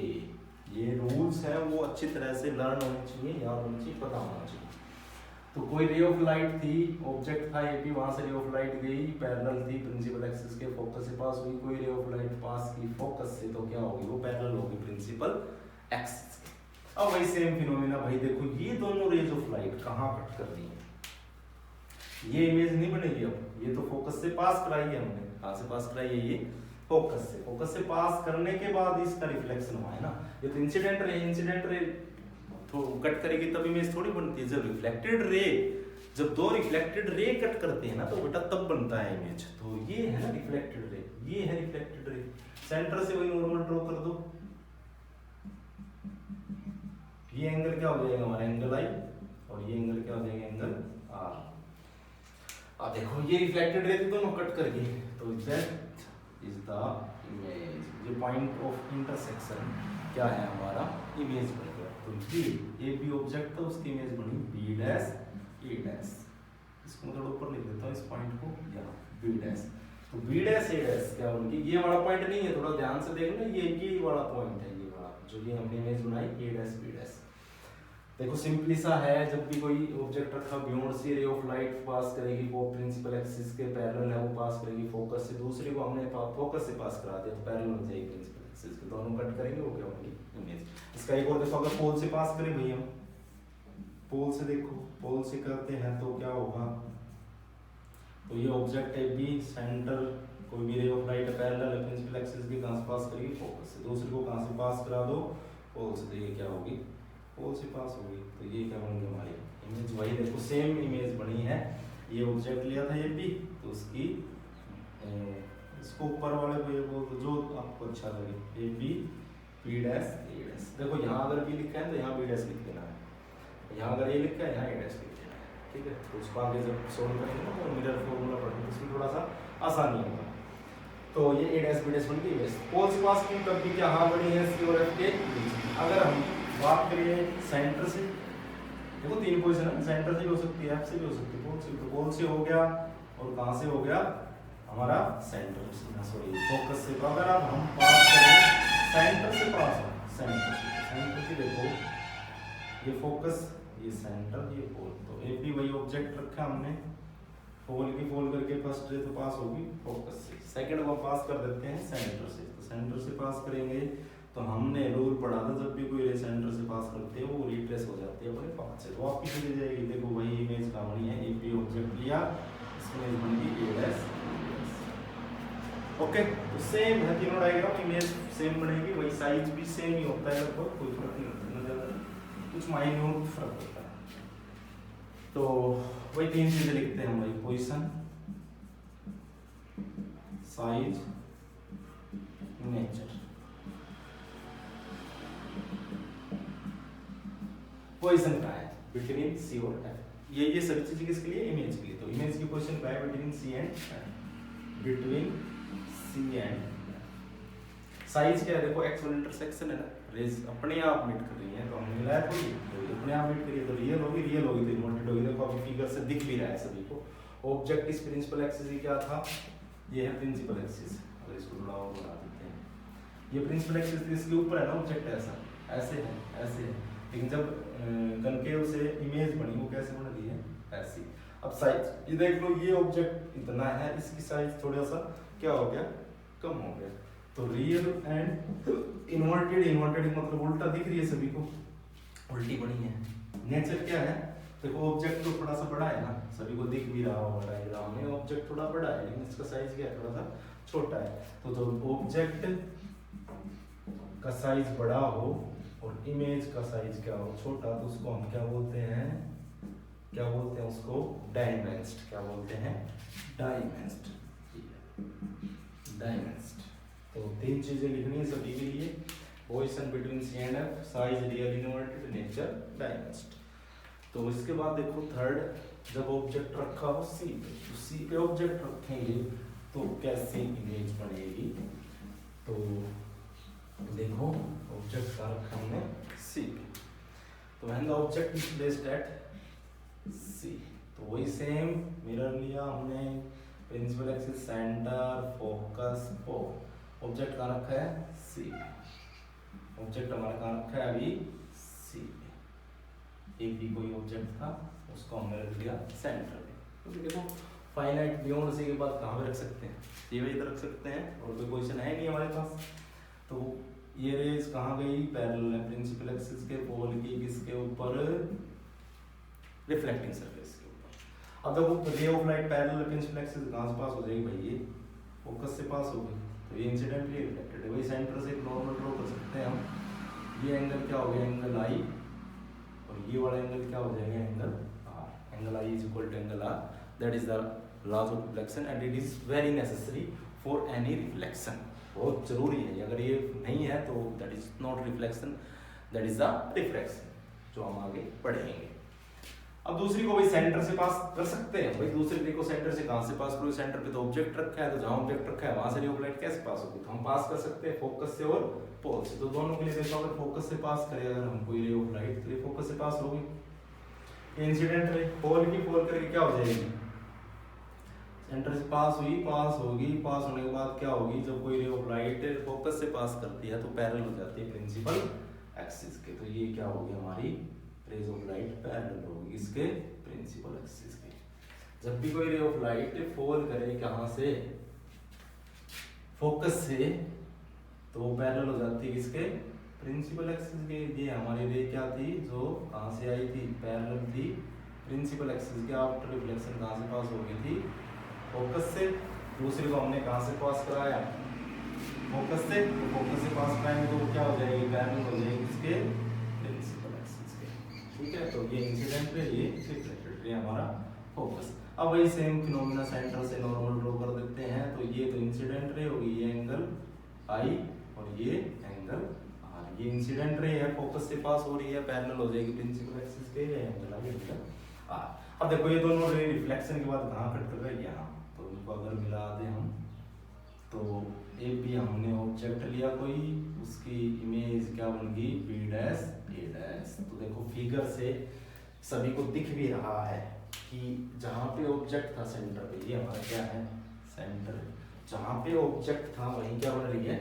ये रूल्स हैं वो अच्छी तरह से लर्न होने चाहिए, याद होनी चाहिए, पता होना चाहिए। तो कोई रे ऑफ लाइट थी, ऑब्जेक्ट था ए बी, वहां से रे ऑफ लाइट गई, पैरेलल थी प्रिंसिपल एक्सिस के, फोकस से पास हुई। कोई रे ऑफ लाइट पास की फोकस से तो क्या होगी, वो पैरेलल होगी प्रिंसिपल एक्सिस के। अब वही सेम फिनोमेना भाई देखो, ये दोनों रेज ऑफ लाइट कहाँ कट कर रही है, ये इमेज नहीं बनेगी। अब ये तो फोकस से पास कराई है हमने, कहाँ से पास कराई है, ये फोकस से पास करने के बाद इसका रिफ्लेक्शन हुआ है ना। ये तो इंसिडेंट रे तो कट करेगी तब इमेज थोड़ी बनती है। जब रिफ्लेक्टेड रे, जब दो रिफ्लेक्टेड रे कट करते हैं ना तो बेटा तब बनता है इमेज। तो ये है ना रिफ्लेक्टेड रे, ये है रिफ्लेक्टेड रे। सेंटर से वही नॉर्मल ड्रॉ कर दो, ये एंगल क्या हो जाएगा हमारा, एंगल आई, और ये एंगल क्या हो जाएगा, एंगल आर। अब देखो ये रिफ्लेक्टेड रे दोनों कट कर गए, तो दैट इज द इमेज। ये पॉइंट ऑफ इंटरसेक्शन क्या है हमारा, इमेज बन गया। तो ये बी ऑब्जेक्ट था, उसकी इमेज बनी बी डैश ए डैश। इसको मैं थोड़ा ऊपर लिख देता हूँ इस पॉइंट को, यहाँ बी डैश। तो बी डैश ए डैश क्या उनकी, ये वाला पॉइंट नहीं है, थोड़ा ध्यान से देखना, ये वाला पॉइंट है, ये वाला जो ये हमने इमेज बनाई ए डैश बी डैश। देखो सिंपली सा है, जब भी कोई ऑब्जेक्ट रखा बियॉन्ड से रे ऑफ लाइट पास करेगी, वो प्रिंसिपल एक्सिस के पैरेलल है, वो पास करेगी फोकस से। दूसरे को हमने फोकस से पास करा दिया तो पैरेलल हो जाएगी प्रिंसिपल एक्सिस के, दोनों कट करेंगे, वो क्या होगी, इमेज। इसका एक और देखो, अगर पोल से पास करें भैया, पोल से देखो, पोल से करते हैं तो क्या होगा, तो ये ऑब्जेक्ट है बी, सेंटर कोई भी रे ऑफ लाइट पैरेलल है प्रिंसिपल एक्सिस के, कहां से पास करेगी, फोकस से। दूसरे को कहां से पास करा दो, पोल से। तो ये क्या होगी, पोल से पास होगी। तो ये क्या बन गई हमारी देखो सेम इमेज बनी है, ये ऑब्जेक्ट लिया था ये भी, तो उसकी इसको ऊपर वाले को ये बोल दो जो आपको अच्छा लगे, A B P dash A dash. देखो यहाँ अगर बी लिखा है तो यहाँ बी डैश लिख देना है, यहाँ अगर ए लिखा है यहाँ ए डैश लिख देना है, ठीक है। तो उसको आगे जब सोल्व करेंगे ना तो मिरर फॉर्मूला पढ़ेंगे, इसमें थोड़ा सा आसानी होगा। तो ये ए डैश बी डैश बन गई। पोल्स पास की तब भी क्या हाँ बनी है सी और एफ के बीच। अगर हम बात करिए सेंटर से, देखो तीन पोजीशन है, सेंटर से भी हो सकती है, एफ से भी हो सकती है, पोल से। तो पोल से हो गया और कहाँ से हो गया हमारा सेंटर से, सॉरी फोकस से। तो अगर अब हम पास करें सेंटर से पास हो, सेंटर से देखो ये फोकस ये सेंटर ये पोल, तो ए भी वही ऑब्जेक्ट रखा हमने, पोल की पोल करके फर्स्ट रे तो पास होगी फोकस से, सेकंड को पास कर देते हैं सेंटर से। तो सेंटर से पास करेंगे तो हमने रूल पढ़ा था जब भी कोई रे सेंटर से पास करते हैं वो रिट्रेस हो जाती है अपने पाथ से, वापस चली जाएगी। देखो वही इमेज का बनी है, ए बी ऑब्जेक्ट लिया, इसमें इमेज बन गई ए डैश। ओके, तो सेम है तीनों डायग्राम, इमेज सेम बनेगी, वही साइज भी सेम ही होता है लगभग, कोई फर्क नहीं होता ज्यादा, कुछ माइन्यूट फर्क होता है। तो वही तीन चीजें लिखते हैं हम भाई, पोजीशन, साइज, नेचर। पोजीशन का है बिटवीन सी और एफ, ये सभी चीजें किसके लिए, इमेज के लिए। तो इमेज की पोजीशन का है between C and F, between C and. Size क्या है, देखो एक्स वाला इंटरसेक्शन है ना, रेज अपने आप मीट कर रही है, तो हमने मिलाया थोड़ी, तो अपने आप मीट करिए तो रियल होगी तो इन्वर्टेड होगी। देखो अभी फिगर से दिख भी रहा है सभी को। ऑब्जेक्ट इस प्रिंसिपल एक्सिस ही क्या था, ये है प्रिंसिपल एक्सिस। अगर इसको थोड़ा और बना देते हैं, ये प्रिंसिपल एक्सिस इसके ऊपर है ना ऑब्जेक्ट, ऐसा ऐसे है ऐसे है, लेकिन जब कनकेव से इमेज बनी वो कैसे बन रही है, ऐसी। अब साइज ये देख लो, ये ऑब्जेक्ट इतना है, इसकी साइज थोड़ा सा क्या हो गया, कम हो गया। तो रियल एंड इन्वर्टेड मतलब उल्टा दिख रही है सभी को, उल्टी बनी है। नेचर क्या है, देखो ऑब्जेक्ट तो थोड़ा सा बड़ा है ना, सभी को दिख भी रहा होगा डायग्राम में, ऑब्जेक्ट थोड़ा बड़ा है लेकिन इसका साइज क्या है, थोड़ा सा छोटा है। तो जब ऑब्जेक्ट का साइज बड़ा हो और इमेज का साइज क्या हो, छोटा, तो उसको हम क्या बोलते हैं, उसको डायमेंस्ड। क्या बोलते हैं, डायमेंस्ड। तो तीन चीजें लिखनी है सभी के लिए, position between C and F, size real inverted, nature diminished. तो इसके बाद देखो थर्ड, जब ऑब्जेक्ट रखा हो सी पे, तो सी पे ऑब्जेक्ट रखेंगे तो कैसी इमेज बनेगी। तो देखो ऑब्जेक्ट का रखा हमने सी पे, तो when the object is placed at C, तो वही सेम मिरर लिया हमने, principal axis, centre, focus, pole. Object कहाँ रखा है, सी। ऑब्जेक्ट हमारा कहाँ रखा है अभी, सी पे। एक भी कोई ऑब्जेक्ट था उसको हमने रख दिया सेंटर में। तो देखो फाइनाइट बियॉन्ड सी के बाद कहाँ पे रख सकते हैं, ये भी इधर रख सकते हैं, और कोई क्वेश्चन है नहीं हमारे पास। तो ये रेज कहाँ गई, पैरेलल है प्रिंसिपल एक्सिस के, पोल की किसके ऊपर, रिफ्लेक्टिंग सरफेस के ऊपर। अब देखो ray of light parallel principal axis कहाँ से पास हो जाएगी भाई, ये फोकस से पास हो गई, तो ये इंसिडेंटली रिफ्लेक्टेड है। वही सेंटर से एक नॉर्मल ड्रॉ कर सकते हैं हम, ये एंगल क्या हो गया, एंगल आई, और ये वाला एंगल क्या हो जाएगा, angle R. Angle I is equal to angle R, that is the laws of reflection and it is very necessary for any reflection. बहुत जरूरी है, अगर ये नहीं है तो that is not reflection, that is the refraction, जो हम आगे पढ़ेंगे। अब दूसरी को भाई सेंटर से पास कर सकते हैं, भाई दूसरी रे को सेंटर से कहां से पास करो, सेंटर पे तो ऑब्जेक्ट रखा है, तो जहां ऑब्जेक्ट रखा है वहां से रे ऑफ लाइट कैसे पास होगी, तो हम पास कर सकते हैं फोकस से और पोल से। तो दोनों के लिए देखो, अगर फोकस से पास करें अगर हम कोई रे ऑफ लाइट, तो ये फोकस से पास होगी, इंसिडेंट रे पोल की पोल करके क्या हो जाएगी, सेंटर से पास हुई, पास होगी, पास होने के बाद क्या होगी, जब कोई रे ऑफ लाइट फोकस से पास करती है तो पैरेलल हो जाती है प्रिंसिपल एक्सिस के। तो ये क्या होगी, हमारी रेज ऑफ लाइट पैरेलल होगी इसके प्रिंसिपल एक्सिस के। जब भी कोई रे ऑफ लाइट फॉल करे कहां से, फोकस से, तो वो पैरेलल हो जाती है इसके प्रिंसिपल एक्सिस के। ये हमारी रे क्या थी, जो कहां से आई थी, पैरेलल थी प्रिंसिपल एक्सिस के। आफ्टर रिफ्लेक्शन कहां से पास हो गई थी, फोकस से। दूसरी को हमने कहां से पास कराया, फोकस से। तो फोकस से पास कराएंगे तो क्या हो जाएगी, पैरेलल हो जाएगी इसके प्रिंसिपल एक्सिस के। ठीक है। तो ये इंसिडेंट रे, ये रिफ्लेक्टेड रे हमारा फोकस। अब वही सेम फिनोमिना सेंटर से नॉर्मल ड्रॉ कर देते हैं। तो ये तो इंसिडेंट रे होगी, ये एंगल आई और ये एंगल आर। ये इंसिडेंट रे है, फोकस से पास हो रही है, पैरेलल हो जाएगी प्रिंसिपल एक्सिस के, ये एंगल आई एंगल आर। अब देखो ये दोनों रे रिफ्लेक्शन के बाद कहाँ कट कर रहे हैं, यहाँ। तो इनको अगर मिला दें हम, तो एक भी हमने ऑब्जेक्ट लिया कोई, उसकी इमेज क्या बन गई, बी डैश ए डैश। तो देखो फिगर से सभी को दिख भी रहा है कि जहाँ पे ऑब्जेक्ट था सेंटर पे, ये हमारा क्या है सेंटर, जहाँ पे ऑब्जेक्ट था वहीं क्या बन रही है,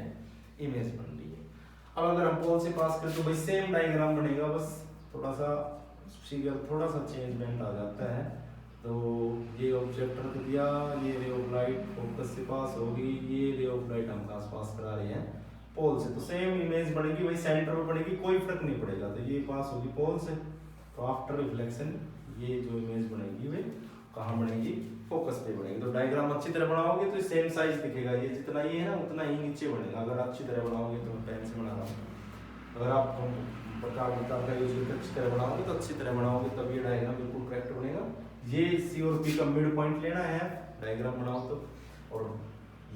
इमेज बन रही है। अब अगर हम पोल से पास करें तो भाई सेम डायग्राम बनेगा, बस थोड़ा सा फिगर थोड़ा सा चेंजमेंट आ जाता है। तो ये ऑब्जेक्ट रख दिया, ये रे ऑफ लाइट फोकस से पास होगी, ये रे ऑफ लाइट हम कहाँ से पास करा रहे हैं, पोल से। तो सेम इमेज बनेगी, वही सेंटर में बनेगी, कोई फर्क नहीं पड़ेगा। तो ये पास होगी पोल से, तो आफ्टर रिफ्लेक्शन ये जो इमेज बनेगी वे कहाँ बनेगी, फोकस पे बनेगी। तो डायग्राम अच्छी तरह बनाओगे तो सेम साइज दिखेगा, ये जितना ये है ना उतना ही नीचे बनेगा। अगर अच्छी तरह बनाओगे, तो मैं पेन से बना रहा हूँ, अगर आप प्रकार का यूज करके अच्छी तरह बनाओगे तो अच्छी तरह बनाओगे तब ये डायग्राम बिल्कुल करेक्ट बनेगा। ये सी और पी का मिड पॉइंट लेना है डायग्राम बनाओ तो, और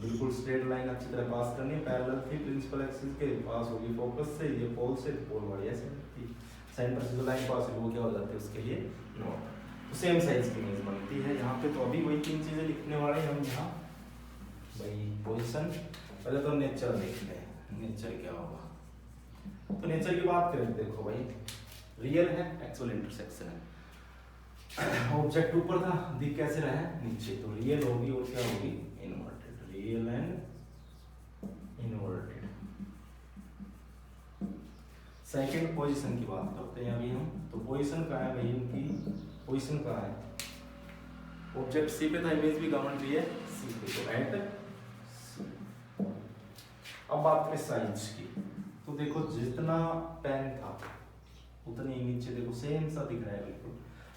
बिल्कुल स्ट्रेट लाइन अच्छी तरह पास करनी है, पैरेलल थी प्रिंसिपल एक्सिस के, पास होगी फोकस से, ये पोल से, पोल वाली ऐसे थी, सेंटर से जो लाइन पास है वो क्या हो जाती है उसके लिए नॉट। तो सेम साइज की इमेज बनती है यहाँ पे। तो अभी वही तीन चीजें लिखने वाले हैं हम यहाँ, भाई पोजीशन, पहले तो नेचर देखते हैं, नेचर क्या होगा। तो नेचर की बात करें, देखो भाई रियल है, एक्चुअल इंटरसेक्शन है, ऑब्जेक्ट ऊपर था, दिख कैसे रहा है नीचे, तो रियल होगी और क्या होगी inverted, real and inverted. Second position की बात करते हैं अभी हम। तो पोजीशन कहाँ है भाई, इनकी पोजीशन कहाँ है, ऑब्जेक्ट सी पे था, इमेज भी कहाँ बन रही है सी पे, तो एट। अब बात करें साइज की, तो देखो जितना पेन था उतनी नीचे देखो सेम सा दिख रहा है बिल्कुल।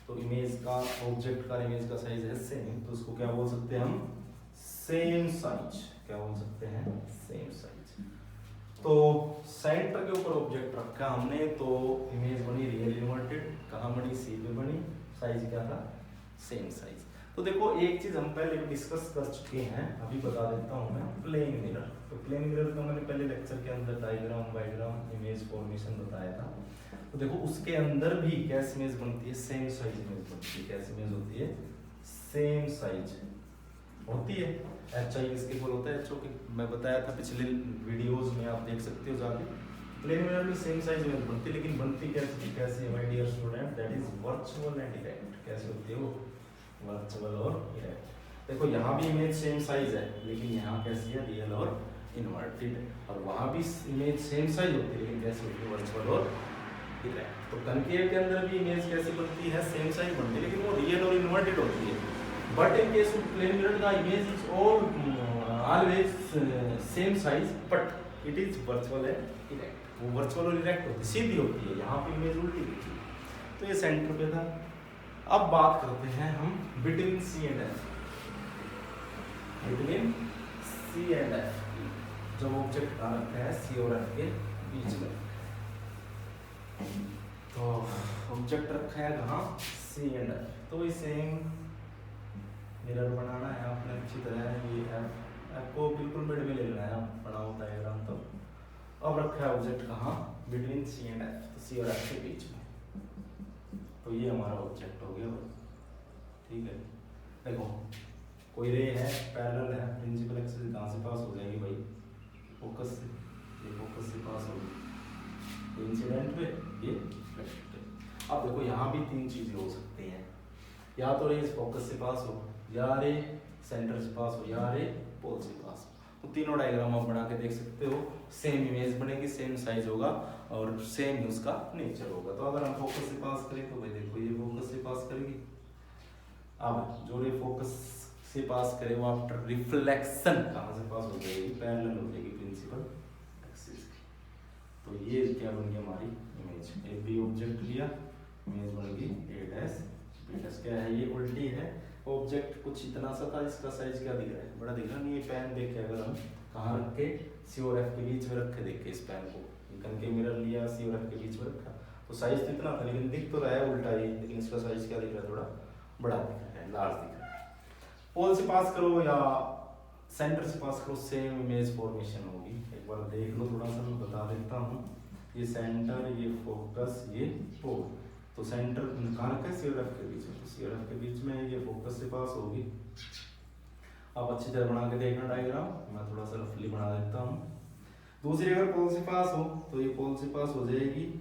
तो इमेज का, ऑब्जेक्ट का इमेज का साइज है सेम, तो उसको क्या बोल सकते हैं हम, सेम साइज। क्या बोल सकते हैं, सेम साइज। तो सेंटर के ऊपर ऑब्जेक्ट रखा हमने, तो इमेज बनी रियल इन्वर्टेड, कहाँ बनी सी पे बनी, साइज क्या था सेम साइज। तो देखो एक चीज हम पहले भी डिस्कस कर चुके हैं, अभी बता देता हूँ मैं, प्लेन मिरर। तो प्लेन मिरर का मैंने पहले लेक्चर के अंदर डायग्राम वायग्राम इमेज फॉर्मेशन बताया था। तो देखो उसके अंदर भी कैसी इमेज बनती है, सेम साइज इमेज बनती है। कैसी इमेज होती है, सेम साइज होती है। HI इसके बोल होता है, जो कि मैं बताया था पिछले वीडियोस में, आप देख सकते हो जाके। प्लेन मिरर में सेम साइज इमेज बनती है, लेकिन बनती कैसे है my dear student, that is virtual and direct. कैसे होती है वो, वर्चुअल और डायरेक्ट। देखो यहाँ भी इमेज सेम साइज है, लेकिन यहाँ कैसी है, रियल और इन्वर्टेड। और वहाँ भी इमेज सेम साइज होती है, लेकिन कैसे होती है, वर्चुअल और डायरेक्ट। तो कनकेव के अंदर भी इमेज कैसी बनती है, सेम साइज बनती है, लेकिन वो रियल और इन्वर्टेड होती है। But in case of plane mirror the image is always same size, but it is virtual and direct. वो वर्चुअल और डायरेक्ट होती है, सीधी होती है, यहाँ पे इमेज उल्टी दिखती है। तो ये सेंटर पे था। अब बात करते हैं हम between C and F, between C and F जो ऑब्जेक्ट कहाँ रखा है, सी और एफ के बीच में। तो ऑब्जेक्ट रखा है कहाँ, सी एंड एफ। तो इसे मिरर बनाना है आपने अच्छी तरह, ये एफ को बिल्कुल मिड में ले लेना है, बनाओ डायग्राम। तो अब रखा है ऑब्जेक्ट कहाँ, बिटवीन सी एंड एफ, तो सी और एफ के बीच में। तो ये हमारा ऑब्जेक्ट हो गया, ठीक है। देखो कोई रे है, पैरेलल है, प्रिंसिपल एक्सिस कहाँ से पास हो जाएगी भाई, फोकस से, ये फोकस से पास होगी, तो इंसिडेंट पे, ये रिफ्लेक्टेड पे। अब देखो यहाँ भी तीन चीजें हो सकती हैं, या तो रे इस फोकस से पास हो, या रे सेंटर से पास हो, या रे पोल से पास हो। तो तीनों डायग्राम आप बना के देख सकते हो, सेम इमेज बनेगी, सेम साइज होगा और सेम ही उसका नेचर होगा। तो अगर हम फोकस से पास करें तो भाई देखो ये फोकस से पास करेगी। अब जो रे फोकस से पास करे वो आफ्टर रिफ्लेक्शन कहाँ से पास हो जाएगी, पैरेलल हो जाएगी प्रिंसिपल एक्सिस की। तो ये क्या बन गई हमारी इमेज, एक भी ऑब्जेक्ट लिया, इमेज बन गई ए डैश बी डैश। क्या है, ये उल्टी है, ऑब्जेक्ट कुछ इतना सा था, इसका साइज क्या दिख रहा है, बड़ा दिख रहा नहीं। ये पेन देखे अगर हम कहाँ रख के, सी और एफ के बीच में रख के देखे इस पेन को, कनकेव मिरर लिया, सी और एफ के बीच में रखा, तो साइज तो इतना था लेकिन दिख तो रहा है उल्टा ही, लेकिन इसका साइज क्या दिख रहा है, थोड़ा बड़ा दिख रहा है, लार्ज दिख रहा है। पोल से पास करो या सेंटर से पास करो, सेम इमेज फॉर्मेशन होगी। एक बार देख लो, थोड़ा सा मैं बता देता हूँ। ये सेंटर, ये फोकस, ये पोल। तो सेंटर कहाँ रखा है, सी और एफ के बीच में, तो सी और एफ के बीच में ये फोकस से पास होगी। आप अच्छी तरह बना के देखना डायग्राम, मैं थोड़ा सा रफली बना देता हूँ। दूसरी अगर पोल से पास हो तो ये पोल से पास हो जाएगी,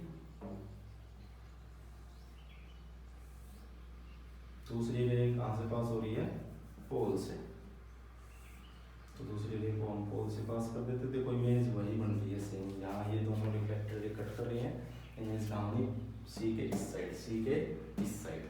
दूसरी रे कहाँ से पास हो रही है, पोल से। तो दूसरी रे को हम पोल से पास कर देते, देखो इमेज वही बन रही है सेम। यहाँ ये दोनों रिफ्लेक्टर कट कर रही हैं, इमेज कहाँ बनी, सी के इस साइड, सी के इस साइड।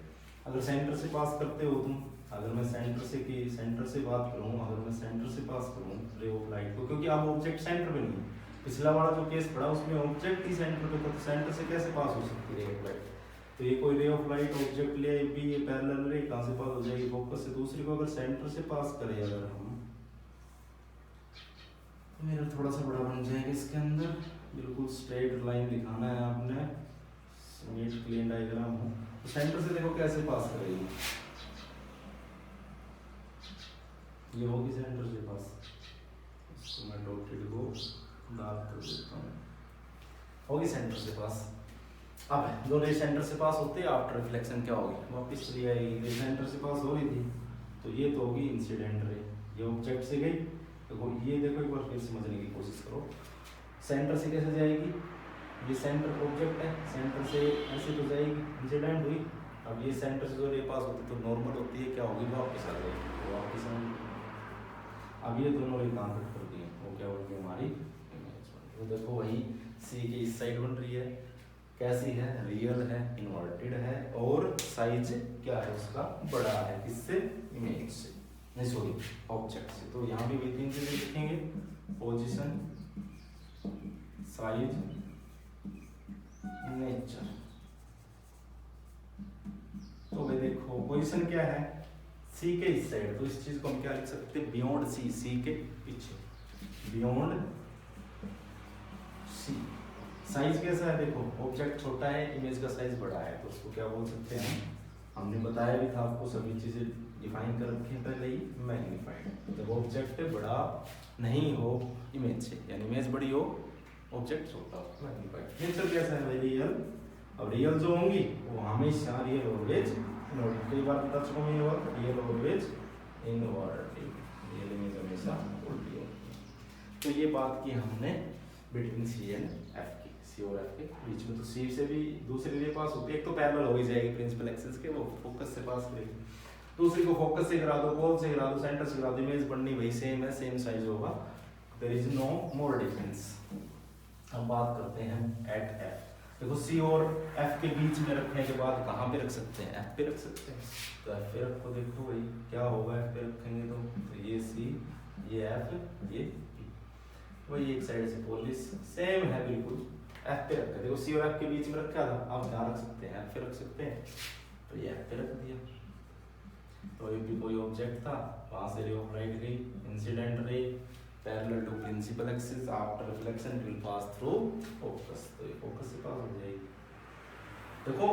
अगर सेंटर से पास करते हो तुम, अगर मैं सेंटर से बात करूँ, अगर मैं सेंटर से पास करूँ रे ऑफ लाइट को, क्योंकि आप ऑब्जेक्ट सेंटर में नहीं है, पिछला वाला जो केस पड़ा उसमें ऑब्जेक्ट ही सेंटर पे था, तो सेंटर से कैसे पास हो सकती है रे ऑफ लाइट। तो ये कोई रे ऑफ लाइट ऑब्जेक्ट ले भी, ये पैरेलल रे कहाँ से पास हो जाएगी, फोकस से। दूसरी को अगर सेंटर से पास करें अगर हम, तो मेरा थोड़ा सा बड़ा बन जाएगा इसके अंदर, बिल्कुल स्ट्रेट लाइन दिखाना है आपने, नीट क्लीन डायग्राम हो। तो सेंटर से देखो कैसे पास करेगी, ये होगी सेंटर से पास। इसको मैं डॉटेड को डार्क कर देता हूँ, होगी सेंटर से पास। अब जो रे सेंटर से पास होते हैं, आफ्टर रिफ्लेक्शन क्या होगी, वापस चली आएगी। रे सेंटर से पास हो रही थी, तो ये तो होगी इंसिडेंट रे, ये ऑब्जेक्ट से गई। देखो ये देखो, एक बार फिर समझने की कोशिश करो, सेंटर से कैसे जाएगी, ये सेंटर ऑब्जेक्ट है, सेंटर से ऐसे तो जाएगी, इंसिडेंट हुई। अब ये सेंटर से जो रे पास होती है तो नॉर्मल होती है, क्या होगी, वापस आ जाएगी, तो वापस आएंगी। अब ये दोनों रे कहाँ कट कर दिए, वो क्या होगी, हमारी इमेज बन रही है। तो देखो वही सी के इस साइड बन रही है, कैसी है, रियल है, इन्वर्टेड है, और साइज क्या है उसका, बड़ा है, किससे, इमेज से, नहीं सॉरी ऑब्जेक्ट से। तो यहाँ भी वही तीन चीजें लिखेंगे, पोजीशन, साइज, नेचर। तो भाई देखो पोजीशन क्या है, सी के इस साइड, तो इस चीज को हम क्या लिख सकते हैं, बियॉन्ड सी, सी के पीछे, बियॉन्ड सी। साइज कैसा है, देखो ऑब्जेक्ट छोटा है, इमेज का साइज बड़ा है, तो उसको क्या बोल सकते हैं, हमने बताया भी था आपको, सभी चीजें डिफाइन कर रखी है पहले ही, मैग्नीफाइड। जब ऑब्जेक्ट बड़ा नहीं हो इमेज से, यानी इमेज बड़ी हो, ऑब्जेक्ट छोटा हो, मैग्नीफाइड। नेचर कैसा है, रियल। अब रियल जो होंगी वो हमेशा रियल ऑलवेज इनवर्टेड, कई बार बता चुका मैं ये word, real always inverted, real image हमेशा उल्टी होगी। तो ये बात की हमने बिटवीन सी एंड एफ की, सी और एफ के बीच में। तो सी से भी दूसरी रे पास होती है, एक तो पैरेलल हो ही जाएगी प्रिंसिपल एक्सिस के, वो फोकस से पास करेगी। दूसरी को फोकस से करा दो, पोल से करा दो, सेंटर से करा दो, इमेज बननी वही सेम है, सेम साइज होगा, there is no more difference. अब बात करते हैं एट एफ। देखो सी और एफ के बीच में रखने के बाद कहाँ पे रख सकते हैं, एफ पे रख सकते हैं। तो एफ पे रखो, देखो भाई क्या होगा, एफ पे रखेंगे तो ये सी, ये एफ, ये वही एक साइड से पोलिस सेम है बिल्कुल, एफ पे रखा। देखो सी और एफ के बीच में रखा था, आप यहाँ रख सकते हैं, एफ पे रख सकते हैं, तो ये एफ पे रख दिया। तो ये भी कोई ऑब्जेक्ट था, वहां से रे ऑफ लाइट गई, incident ray parallel to principal axis, after reflection it will pass through focus, तो ये फोकस से पास हो जाएगी। देखो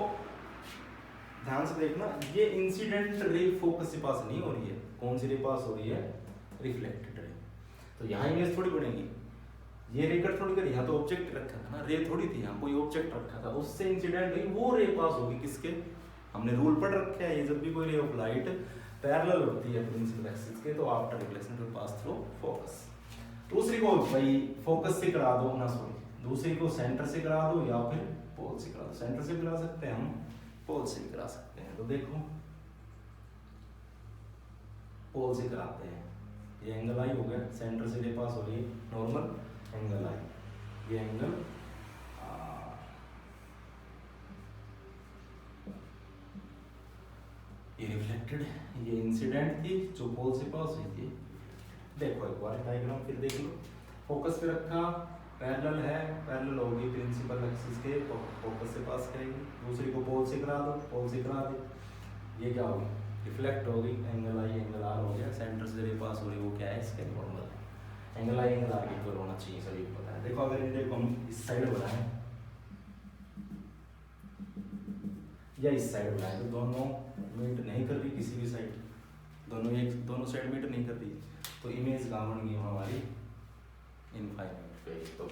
ध्यान से देखना, ये इंसिडेंट रे फोकस से पास नहीं हो रही है, कौन सी रे पास हो रही है, रिफ्लेक्टेड रे। तो यहाँ इमेज थोड़ी बनेगी, ये रे कट थोड़ी करी, यहाँ तो ऑब्जेक्ट रखा था ना, रे थोड़ी थी, यहाँ कोई ऑब्जेक्ट रखा था, उससे इंसिडेंट गई, वो रे पास होगी किसके, हमने रूल पढ़ रखा है, ये जब भी कोई रे ऑफ लाइट पैरेलल होती है प्रिंसिपल एक्सिस के, तो after reflection it will pass through focus. दूसरी को भाई फोकस से करा दो ना, सॉरी दूसरी को सेंटर से करा दो या फिर पोल से करा दो। सेंटर से भी करा सकते हैं हम, पोल से भी करा सकते हैं। तो देखो पोल से कराते हैं, ये एंगल आई हो गया, सेंटर से रे पास हो रही है, नॉर्मल एंगल आई, ये एंगल ये रिफ्लेक्टेड, ये इंसिडेंट थी जो पोल से पास हुई थी। देखो एक बार डायग्राम फिर देख लो, फोकस पे रखा, पैरेलल है, पैरेलल होगी प्रिंसिपल एक्सिस के, तो फोकस से पास करेगी। दूसरी को पोल से करा दो, पोल से करा दे, ये क्या होगी, रिफ्लेक्ट होगी, एंगल आई एंगल आर हो गया, सेंटर से रे पास हो रही, वो क्या है, इसके नॉर्मल है, angle I angle R equal होना चाहिए, सभी को पता है। देखो अगर इनके को हम इस साइड बढ़ाएं, या इस साइड बनाए, तो दोनों मीट नहीं कर रही किसी भी साइड, दोनों साइड मीट नहीं कर रही, तो इमेज कहाँ बन गई हमारी इनफाइनाइट पे। तो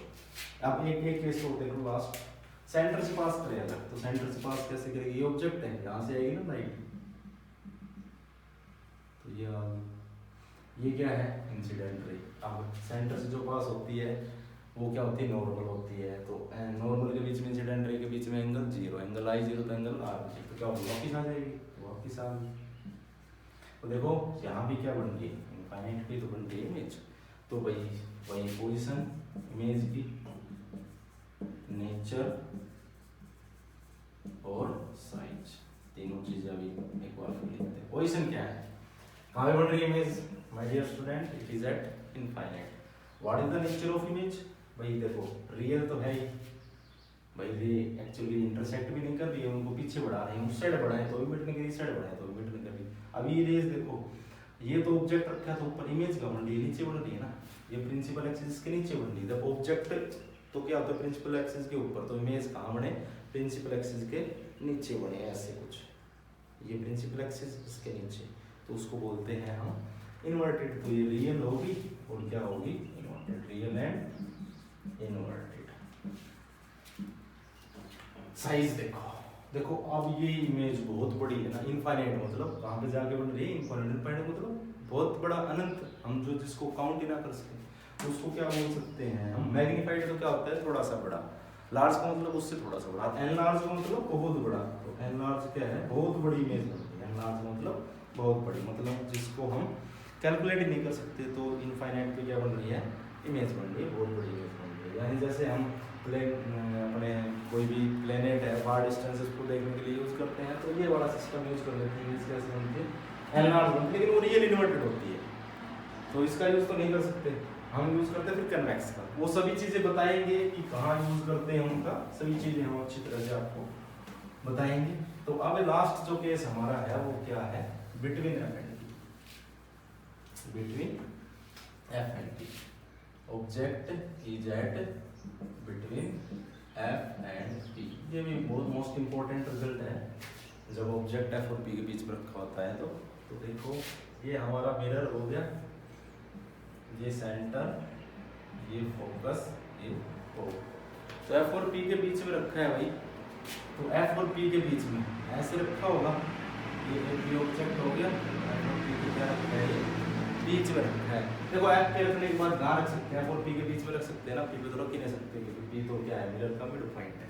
अब एक एक केस को देखो लास्ट, सेंटर से पास करेगा, तो सेंटर से पास कैसे करेगी, ये ऑब्जेक्ट है यहाँ से आएगी ना लाइट, तो ये क्या है इंसिडेंट रे। अब सेंटर से जो पास होती है वो क्या होती है नॉर्मल होती है, तो नॉर्मल के बीच में इंसिडेंट रे के बीच में angle zero, angle I zero तो एंगल आर, तो क्या होगा वापिस आ जाएगी, वापिस आ गई। तो देखो यहाँ भी क्या बन गई इनफाइनाइट की, तो बन गई इमेज। तो वही पोजीशन इमेज की, नेचर और साइज, तीनों चीजें अभी एक बार लिखते हैं। पोजीशन क्या है, कहाँ पे बन रही है image my dear student, it is at infinite. What is the nature of image, भाई देखो रियल तो है ही, भाई ये एक्चुअली इंटरसेक्ट भी नहीं कर रही है, उनको पीछे बढ़ा रहे हैं, उस साइड बढ़ाए तो भी मीट नहीं कर रही, इस साइड बढ़ाए तो भी मीट नहीं कर रही। अभी ये रेस देखो, ये तो ऑब्जेक्ट रखा है तो ऊपर इमेज का बन रही है, नीचे बन रही है ना, ये प्रिंसिपल एक्सिस के नीचे बन रही है। जब ऑब्जेक्ट तो क्या होता है प्रिंसिपल एक्सिस के ऊपर, तो इमेज कहाँ बने प्रिंसिपल एक्सिस के नीचे बने, ऐसे कुछ, ये प्रिंसिपल एक्सिस इसके नीचे, तो उसको बोलते हैं हम इन्वर्टेड। तो ये रियल होगी और क्या होगी inverted, real and inverted. Size देखो अब ये इमेज बहुत बड़ी है ना, इनफाइनाइट मतलब कहाँ पे जाके बन रही है इनफाइनाइट मतलब बहुत बड़ा अनंत, हम जो जिसको काउंट ही ना कर सके तो उसको क्या बोल सकते हैं हम, मैग्नीफाइड तो क्या होता है थोड़ा सा बड़ा, लार्ज का मतलब उससे थोड़ा सा बड़ा, एन लार्ज का मतलब बहुत बड़ा, तो एन लार्ज क्या है बहुत बड़ी इमेज बनती है, एन लार्ज मतलब बहुत बड़ी, मतलब जिसको हम कैलकुलेट ही नहीं कर सकते, तो इनफाइनाइट पे क्या बन रही है इमेज बन रही है, बहुत बड़ी इमेज बन रही है। यानी जैसे हम अपने कोई भी प्लेनेट है फार डिस्टेंसेस को देखने के लिए यूज करते हैं, तो ये वाला सिस्टम यूज कर लेते हैं, इमेज कैसे बनती है एन लार्ज बनती है, लेकिन वो रियल इन्वर्टेड होती है, तो इसका यूज तो नहीं कर सकते, हम यूज करते हैं फिर कन्वेक्स का। वो सभी चीजें बताएंगे कि कहाँ यूज करते हैं उनका, सभी चीजें हम अच्छी तरह से आपको बताएंगे। तो अब लास्ट जो केस हमारा है वो क्या है, between F and T, between F and T, object is at between F and T. ये भी बहुत मोस्ट इंपॉर्टेंट रिजल्ट है जब ऑब्जेक्ट एफ और पी के बीच में रखा होता है, तो देखो ये हमारा मिरर हो गया, ये सेंटर, ये फोकस, ये फोकस, तो एफ और पी के बीच में रखा है भाई, तो एफ और पी के बीच में ऐसे रखा होगा, ये ऑब्जेक्ट हो गया, एफ और पी के क्या रखा है, ये बीच में रखा है। देखो एफ पे रखने के बाद कहाँ रख सकते हैं, एफ और पी के बीच में रख सकते हैं ना, पी पे तो रख ही नहीं सकते क्योंकि पी तो क्या है मिरर का मिड पॉइंट है।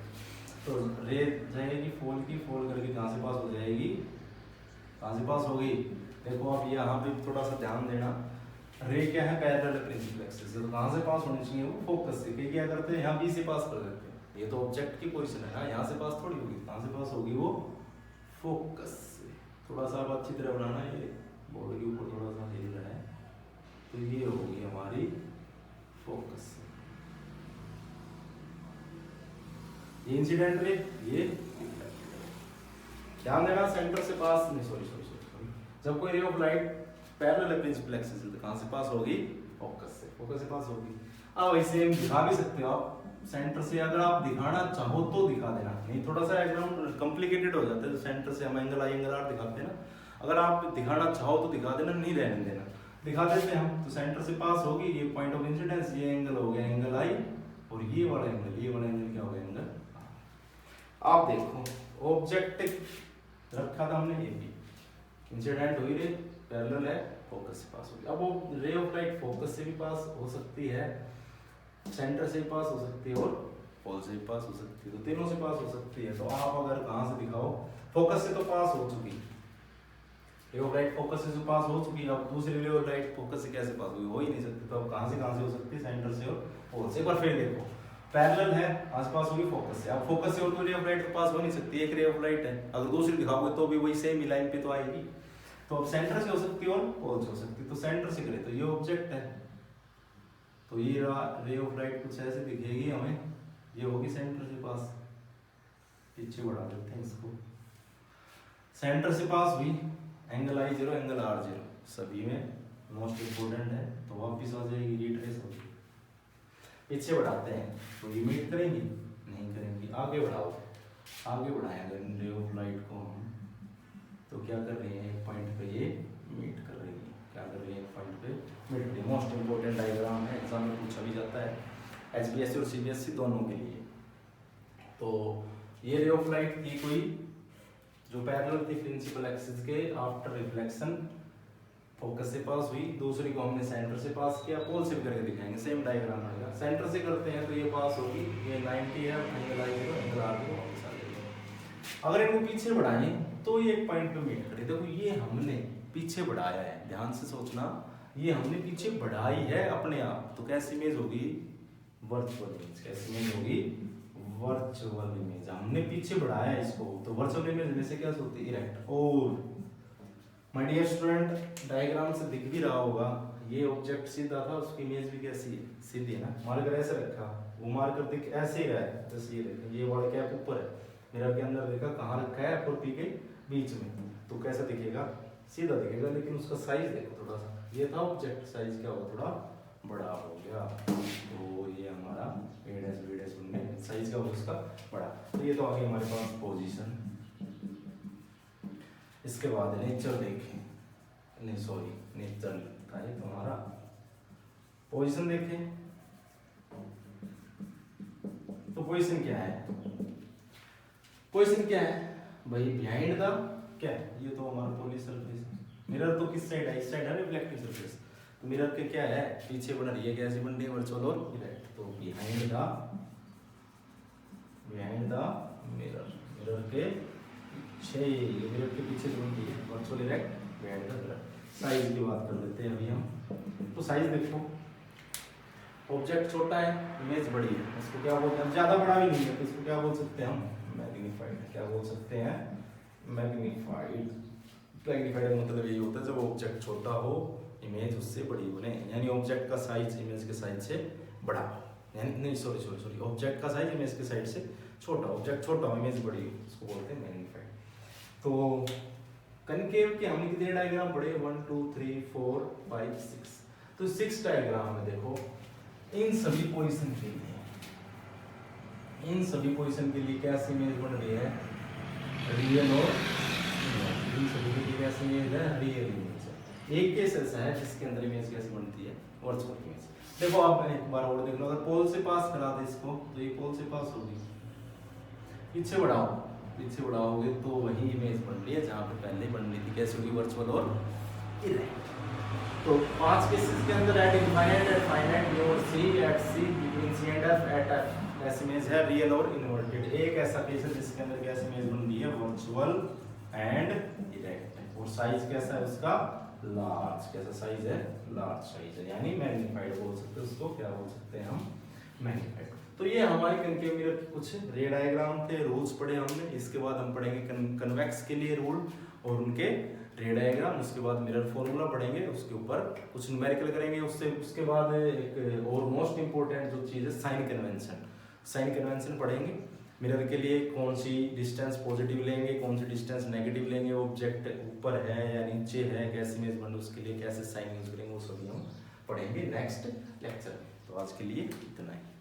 तो रे जाएगी फोल की, फोल करके कहाँ से पास हो जाएगी, कहाँ से पास होगी, देखो आप यहाँ पे थोड़ा सा ध्यान देना, रे क्या है पैरेलल प्रिंसिपल एक्सिस, तो कहाँ से पास होनी चाहिए वो फोकस से, क्योंकि क्या करते हैं यहाँ बी से पास कर देते हैं, ये तो ऑब्जेक्ट की पोजीशन है ना, यहाँ से पास थोड़ी होगी, कहाँ से पास होगी वो फोकस से। थोड़ा सा आप अच्छी तरह बनाना, ये बोर्ड के ऊपर थोड़ा सा हिल रहा है, तो ये होगी हमारी फोकस, ये इंसिडेंट रे, ये ध्यान देना सेंटर से पास नहीं, सॉरी जब कोई ray of light parallel principal axis है तो कहां से पास होगी फोकस से, फोकस से पास होगी। अब वैसे दिखा भी सकते हो आप सेंटर से, अगर आप दिखाना चाहो तो दिखा देना, नहीं थोड़ा सा एकदम कॉम्प्लिकेटेड हो जाता है, तो सेंटर से हम एंगल आई एंगल आर दिखाते हैं ना, अगर आप दिखाना चाहो तो दिखा देना, नहीं रहने देना, दिखा देते हैं हम, तो सेंटर से पास होगी, ये पॉइंट ऑफ इंसिडेंस, ये एंगल हो गया एंगल आई, और ये वाला एंगल क्या हो गया एंगल। आप देखो ऑब्जेक्ट रखा था हमने ए बी, इंसिडेंट हुई रे पैरेलल है, फोकस से पास होगी। अब वो रे ऑफ लाइट फोकस से भी पास हो सकती है, सेंटर से भी पास हो सकती है और पोल से भी पास हो सकती है, तो तीनों से पास हो सकती है। तो आप अगर कहां से दिखाओ, फोकस से तो पास हो चुकी, रे ऑफ लाइट फोकस से पास हो चुकी है, अब दूसरी रे ऑफ लाइट फोकस से कैसे पास हुई, हो ही नहीं सकती, तो अब कहां से हो सकती है, सेंटर से और पोल से। एक बार फिर देखो पैरेलल है, आसपास होगी फोकस से, अब फोकस से और कोई रे ऑफ लाइट पास हो नहीं सकती, एक रे ऑफ लाइट है, अगर दूसरी दिखाओगे तो भी वही सेम ही लाइन पे तो आएगी, तो अब सेंटर से हो सकती है और पोल से हो सकती है, तो सेंटर से करें तो ये ऑब्जेक्ट है, तो ये रे ऑफ लाइट कुछ ऐसे दिखेगी हमें, ये होगी सेंटर से पास, पीछे बढ़ा देते हैं इसको, सेंटर से पास हुई, angle I zero angle R zero सभी में मोस्ट इंपोर्टेंट है, तो वापिस आ जाएगी रिट्रेस होगी, पीछे बढ़ाते हैं तो ये मीट करेंगी नहीं करेंगी, आगे बढ़ाओ आगे बढ़ाएं अगर रे ऑफ लाइट को हम, तो क्या कर रही है, एक पॉइंट पे ये मीट कर रही है, क्या कर रही है, एक पॉइंट पे मीट कर रही है। मोस्ट इंपॉर्टेंट डायग्राम है, एग्जाम में पूछा भी जाता है एचबीएससी और सीबीएसई दोनों के लिए। तो ये रे ऑफ लाइट थी कोई जो पैरेलल थी प्रिंसिपल एक्सिस के, आफ्टर रिफ्लेक्शन फोकस से पास हुई, दूसरी को हमने सेंटर से पास किया, पोल से भी करके दिखाएंगे, सेम डायग्राम आएगा। सेंटर से करते हैं तो ये पास होगी, ये 90 है, एंगल आएगा, एंगल आगे वापस आ जाएगा। अगर इनको पीछे बढ़ाएं तो ये एक पॉइंट पे मीट करे। देखो ये हमने पीछे बढ़ाया है, ध्यान से सोचना, ये हमने पीछे बढ़ाई है अपने आप, तो कैसी इमेज होगी, वर्चुअल इमेज। कैसी इमेज होगी, वर्चुअल इमेज। हमने पीछे बढ़ाया है इसको, तो वर्चुअल इमेज में से क्या होती है, इरेक्ट। और माय डियर स्टूडेंट, डायग्राम से दिख भी रहा होगा, ये ऑब्जेक्ट सीधा था, उसकी इमेज भी कैसी है, सीधी है ना। मार्कर ऐसे रखा, वो मार्कर दिख ऐसे ही रहा है, जैसे ये देखो, ये वर्ड कैप ऊपर है, मिरर के अंदर देखा कहाँ रखा है, और पी के बीच में, तो कैसा दिखेगा, सीधा दिखेगा। लेकिन उसका साइज देखो थोड़ा सा, ये था ऑब्जेक्ट, साइज क्या हुआ, थोड़ा बड़ा हो गया। तो ये हमारा ए डैश बी डैश उनमें साइज क्या हुआ उसका बड़ा। तो ये तो आ गई हमारे पास पोजीशन। इसके बाद नेचर देखें, नहीं सॉरी, नेचर था ये तो हमारा। पोजीशन देखें तो पोजीशन क्या है, पोजीशन क्या है भाई, बिहाइंड द क्या है, ये तो हमारा पोली सरफेस। मिरर तो किस साइड है, इस साइड है रिफ्लेक्टिव सरफेस, तो मिरर के क्या है, पीछे बन रही है, कैसे बन रही है, वर्चुअल और इरेक्ट। तो बिहाइंड द मिरर, मिरर के पीछे, मिरर के पीछे जो बनती है virtual erect behind the mirror. Size की बात कर लेते हैं अभी हम। तो साइज देखो, ऑब्जेक्ट छोटा है, इमेज बड़ी है, इसको क्या बोलते हैं, ज्यादा बड़ा भी नहीं है, तो इसको क्या बोल सकते हैं हम, मैग्नीफाइड। क्या बोल सकते हैं, मैग्नीफाइड। मैग्नीफाइड का मतलब यही होता है जब ऑब्जेक्ट छोटा हो, इमेज उससे बड़ी बने, यानी ऑब्जेक्ट का साइज इमेज के साइज से बड़ा हो, यानी नहीं सॉरी ऑब्जेक्ट का साइज इमेज के साइड से छोटा, ऑब्जेक्ट छोटा हो, इमेज बड़ी हो, इसको बोलते हैं मैग्नीफाइड। तो कनकेव के हमने कितने डायग्राम पढ़े, 1 2 3 4 5 6। तो 6 डायग्राम में देखो, इन सभी पोजीशन के लिए, इन सभी पोजीशन के लिए कैसी इमेज बन रही है, रियल और इन सभी के लिए कैसी इमेज है, रियल इमेज है। एक केस ऐसा है जिसके अंदर इमेज कैसी बनती है, वर्चुअल इमेज। देखो आप एक बार और देख लो, अगर पोल से पास करा दे इसको, तो ये पोल से पास होगी, पीछे बढ़ाओ, पीछे बढ़ाओगे तो वही इमेज बन रही है जहाँ पे पहले बन रही थी, कैसे होगी, वर्चुअल और इरेक्ट। तो 5 केसेस के अंदर at infinite, at finite, B और C, at C, between C and F, at F कैसी इमेज है, रियल और इन्वर्टेड। एक ऐसा केस है जिसके अंदर कैसी इमेज बन रही है, वर्चुअल एंड इरेक्ट। और साइज कैसा है उसका, लार्ज। कैसा साइज है, लार्ज साइज है, यानी मैग्नीफाइड बोल सकते हैं उसको, क्या बोल सकते हैं हम, मैग्नीफाइड। तो ये हमारी कनकेव मिरर के कुछ रे डायग्राम थे, रूल्स पढ़े हमने। इसके बाद हम पढ़ेंगे कन्वेक्स के लिए रूल और उनके रे डायग्राम। उसके बाद मिरर फॉर्मूला पढ़ेंगे, उसके ऊपर कुछ न्यूमेरिकल करेंगे। उसके बाद एक और मोस्ट इंपॉर्टेंट जो चीज़ है, साइन कन्वेंशन। साइन कन्वेंशन पढ़ेंगे, मिरर के लिए कौन सी डिस्टेंस पॉजिटिव लेंगे, कौन सी डिस्टेंस नेगेटिव लेंगे, ऑब्जेक्ट ऊपर है या नीचे है, कैसे इमेज बन, उसके लिए कैसे साइन यूज करेंगे, वो सभी हम पढ़ेंगे नेक्स्ट लेक्चर में। तो आज के लिए इतना ही।